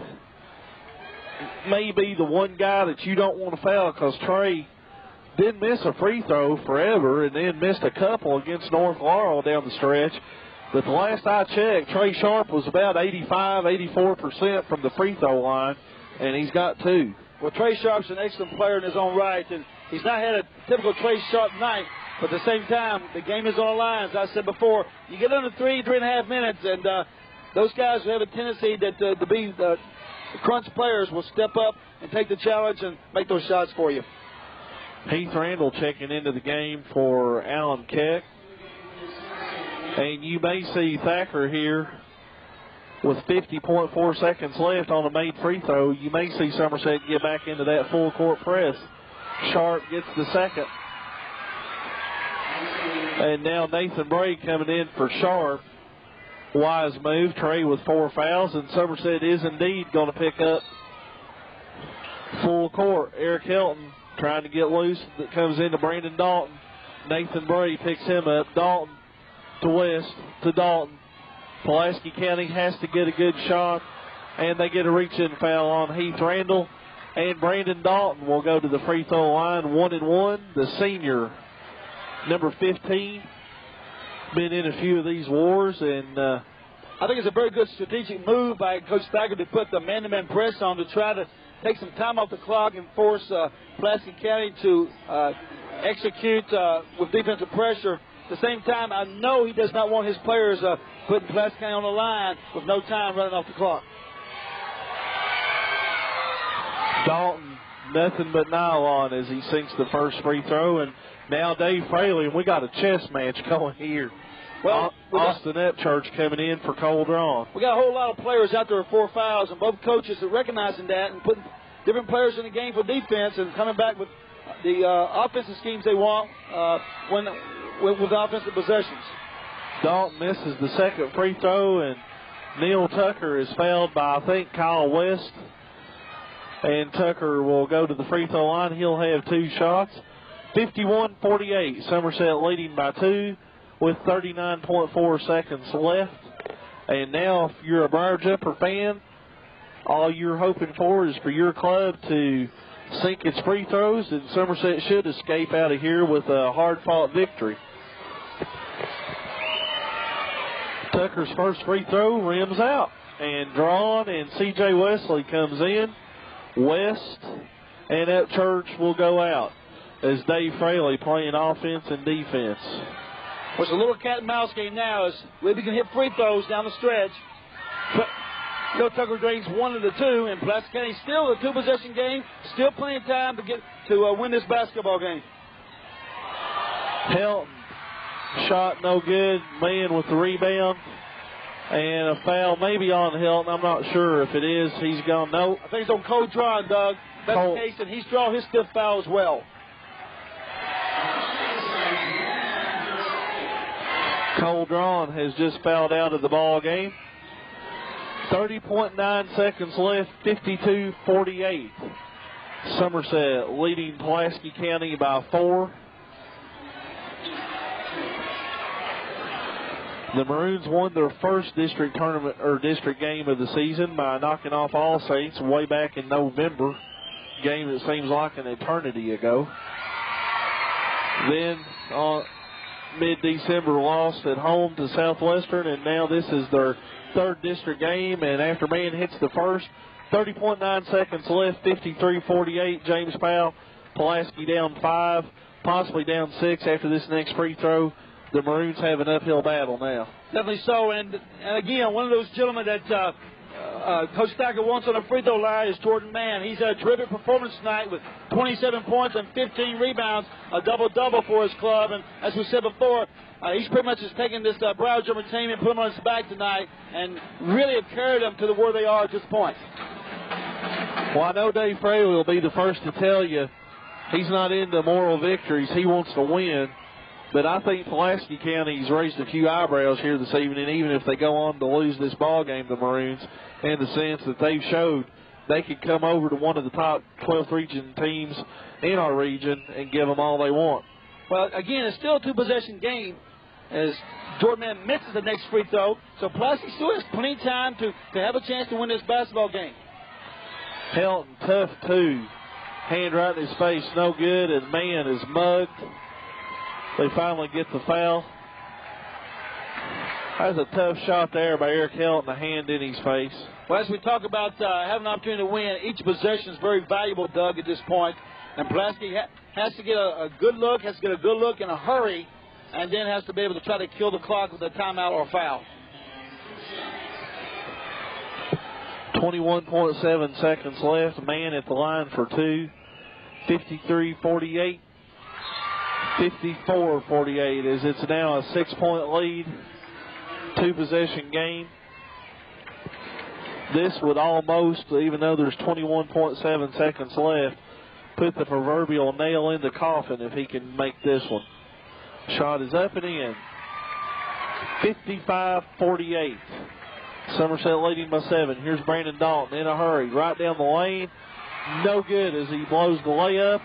may be the one guy that you don't want to foul, because Trey didn't miss a free throw forever and then missed a couple against North Laurel down the stretch. But the last I checked, Trey Sharp was about 84% from the free throw line, and he's got 2. Well, Trey Sharp's an excellent player in his own right, and he's not had a typical Trey Sharp night, but at the same time, the game is on the line. As I said before, you get under 3.5 minutes, and those guys who have a tendency to be the crunch players will step up and take the challenge and make those shots for you. Heath Randall checking into the game for Alan Keck. And you may see Thacker here with 50.4 seconds left on a made free throw. You may see Somerset get back into that full court press. Sharp gets the second. And now Nathan Bray coming in for Sharp. Wise move. Trey with 4 fouls, and Somerset is indeed going to pick up full court. Eric Helton trying to get loose. That comes into Brandon Dalton. Nathan Bray picks him up. Dalton to West to Dalton. Pulaski County has to get a good shot, and they get a reach-in foul on Heath Randall. And Brandon Dalton will go to the free throw line, 1-1. The senior, number 15, been in a few of these wars, and I think it's a very good strategic move by Coach Thacker to put the man-to-man press on to try to take some time off the clock and force Pulaski County to execute with defensive pressure. At the same time, I know he does not want his players putting Pulaski County on the line with no time running off the clock. Dalton, nothing but nylon as he sinks the first free throw. And now Dave Fraley, and we got a chess match going here. Well, Austin Epchurch coming in for Cole Drawn. We got a whole lot of players out there with 4 fouls, and both coaches are recognizing that and putting different players in the game for defense and coming back with the offensive schemes they want with offensive possessions. Dalton misses the second free throw, and Neil Tucker is fouled by, I think, Kyle West. And Tucker will go to the free throw line. He'll have 2 shots. 51-48. Somerset leading by 2 with 39.4 seconds left. And now, if you're a Briar Jumper fan, all you're hoping for is for your club to sink its free throws, and Somerset should escape out of here with a hard-fought victory. Tucker's first free throw rims out, and Drawn, and C.J. Wesley comes in. West and Epchurch will go out as Dave Fraley playing offense and defense. It's a little cat and mouse game now as Libby can hit free throws down the stretch. But Tucker drains 1 of the 2, and Pulaski County still a 2-possession game. Still plenty of time to win this basketball game. Helton shot no good. Man with the rebound. And a foul maybe on Helton. I'm not sure if it is. He's gone. No. I think it's on Cole Drawn, Doug. That's the case, and he's drawn his stiff foul as well. Cole Drawn has just fouled out of the ball game. 30.9 seconds left, 52-48. Somerset leading Pulaski County by 4. The Maroons won their first district tournament or district game of the season by knocking off All Saints way back in November. Game that seems like an eternity ago. Then on mid-December lost at home to Southwestern, and now this is their 3rd district game, and after man hits the first, 30.9 seconds left, 53-48. James Powell, Pulaski down 5, possibly down 6 after this next free throw. The Maroons have an uphill battle now. Definitely so, and again, one of those gentlemen that Coach Stacker wants on the free throw line is Jordan Mann. He's had a terrific performance tonight with 27 points and 15 rebounds, a double-double for his club. And as we said before, he's pretty much just taken this Briar Jumper team and put them on his back tonight and really have carried them to where they are at this point. Well, I know Dave Fraley will be the first to tell you he's not into moral victories. He wants to win. But I think Pulaski County's raised a few eyebrows here this evening, even if they go on to lose this ball game, the Maroons, in the sense that they've showed they could come over to one of the top 12th region teams in our region and give them all they want. Well, again, it's still a 2-possession game as Jordan Mann misses the next free throw. So Pulaski still has plenty of time to have a chance to win this basketball game. Helton, tough 2. Hand right in his face, no good, and Mann is mugged. They finally get the foul. That's a tough shot there by Eric Helton, a hand in his face. Well, as we talk about having an opportunity to win, each possession is very valuable, Doug, at this point. And Pulaski has to get a good look, has to get a good look in a hurry, and then has to be able to try to kill the clock with a timeout or a foul. 21.7 seconds left. Man at the line for 2. 53-48. 54-48 as it's now a 6-point lead, 2-possession game. This would almost, even though there's 21.7 seconds left, put the proverbial nail in the coffin if he can make this one. Shot is up and in. 55-48. Somerset leading by 7. Here's Brandon Dalton in a hurry, right down the lane. No good as he blows the layup.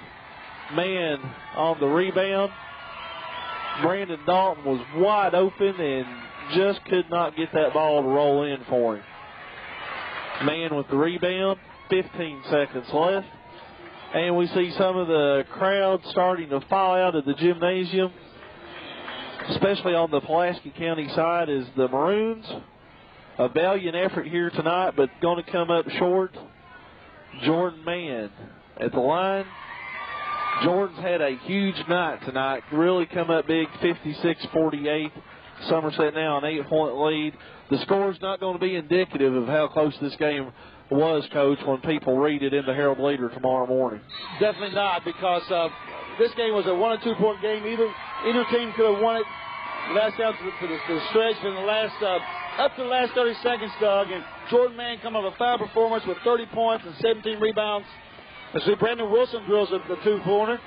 Man on the rebound. Brandon Dalton was wide open and just could not get that ball to roll in for him. Man with the rebound. 15 seconds left. And we see some of the crowd starting to file out of the gymnasium, especially on the Pulaski County side, is the Maroons. A valiant effort here tonight, but going to come up short. Jordan Mann at the line. Jordan's had a huge night tonight. Really come up big, 56-48. Somerset now an 8-point lead. The score's not going to be indicative of how close this game was, Coach, when people read it in the Herald Leader tomorrow morning. Definitely not, because this game was a 1 or 2 point game. Either team could have won it last down to the stretch in the last up to the last 30 seconds, Doug. And Jordan Mann come up with a foul performance with 30 points and 17 rebounds. As see Brandon Wilson drills the two-pointer.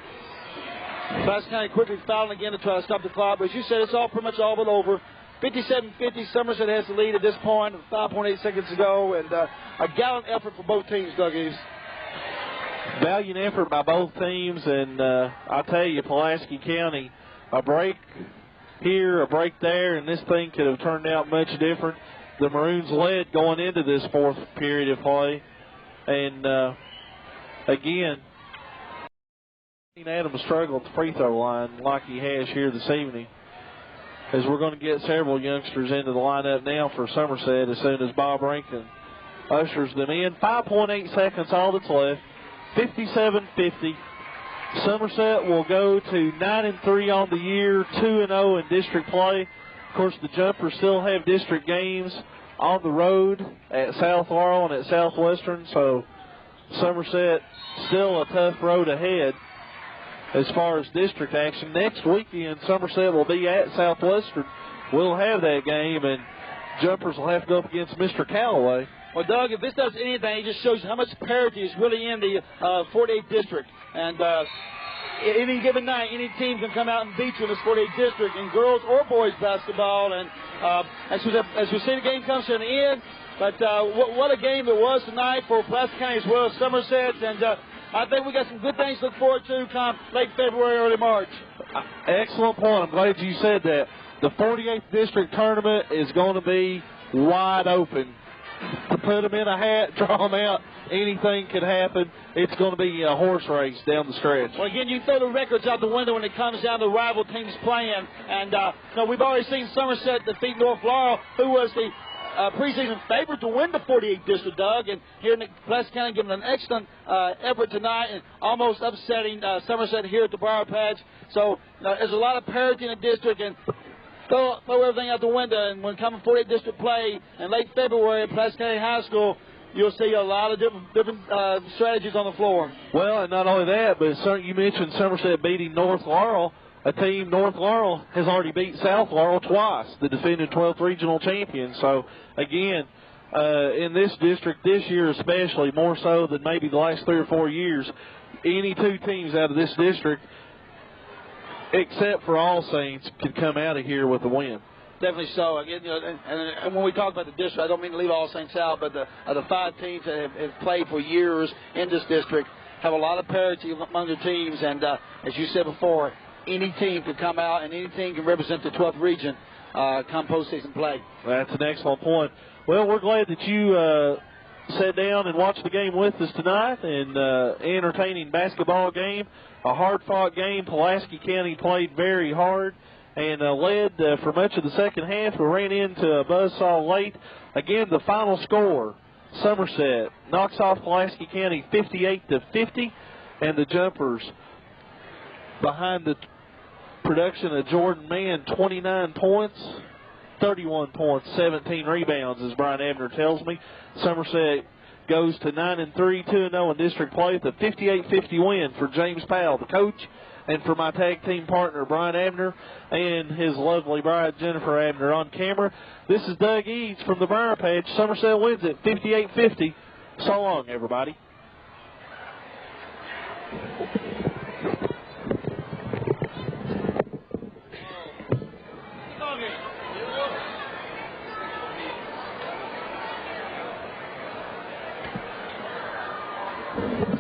Pulaski County quickly fouling again to try to stop the clock. But as you said, it's all pretty much all but over. 57-50, Somerset has the lead at this point, 5.8 seconds to go, and a gallant effort for both teams, Doug Eves. Valiant effort by both teams, and I'll tell you, Pulaski County, a break here, a break there, and this thing could have turned out much different. The Maroons led going into this fourth period of play, and again, Adams struggled at the free throw line like he has here this evening, as we're going to get several youngsters into the lineup now for Somerset as soon as Bob Rankin ushers them in. 5.8 seconds, all that's left. 57-50. Somerset will go to 9-3 on the year, 2-0 in district play. Of course, the Jumpers still have district games on the road at South Laurel and at Southwestern, so Somerset still a tough road ahead as far as district action. Next weekend, Somerset will be at Southwestern. We'll have that game, and Jumpers will have to go up against Mr. Callaway. Well, Doug, if this does anything, it just shows you how much parity is really in the 48th district. And any given night, any team can come out and beat you in this 48th district in girls or boys basketball. And as we see the game comes to an end, but what a game it was tonight for Pulaski County as well as Somerset. And I think we got some good things to look forward to come late February, early March. Excellent point. I'm glad you said that. The 48th district tournament is going to be wide open. To put them in a hat, draw them out, anything could happen. It's going to be a horse race down the stretch. Well, again, you throw the records out the window when it comes down to rival teams playing. And we've already seen Somerset defeat North Laurel, who was the preseason favorite to win the 48th district, Doug. And here in Pulaski County giving an excellent effort tonight and almost upsetting Somerset here at the Briar Patch. So there's a lot of parity in the district, and throw everything out the window. And when coming 48th district play in late February at Pulaski County High School, you'll see a lot of different strategies on the floor. Well, and not only that, but you mentioned Somerset beating North Laurel. A team, North Laurel, has already beat South Laurel twice, the defending 12th regional champions. So, again, in this district this year especially, more so than maybe the last 3 or 4 years, any two teams out of this district, except for All Saints, could come out of here with a win. Definitely so. Again, and when we talk about the district, I don't mean to leave All Saints out, but the 5 teams that have played for years in this district have a lot of parity among their teams. And as you said before, any team can come out and any team can represent the 12th region come postseason play. That's an excellent point. Well, we're glad that you sat down and watched the game with us tonight. And entertaining basketball game, a hard-fought game. Pulaski County played very hard and led for much of the second half. We ran into a buzzsaw late. Again, the final score, Somerset knocks off Pulaski County 58-50, and the Jumpers behind the production of Jordan Mann, 29 points, 31 points, 17 rebounds, as Brian Abner tells me. Somerset goes to 9-3, 2-0 in district play with a 58-50 win for James Powell, the coach, and for my tag team partner, Brian Abner, and his lovely bride, Jennifer Abner, on camera. This is Doug Eads from the Briar Patch. Somerset wins it 58-50. So long, everybody. Thank you.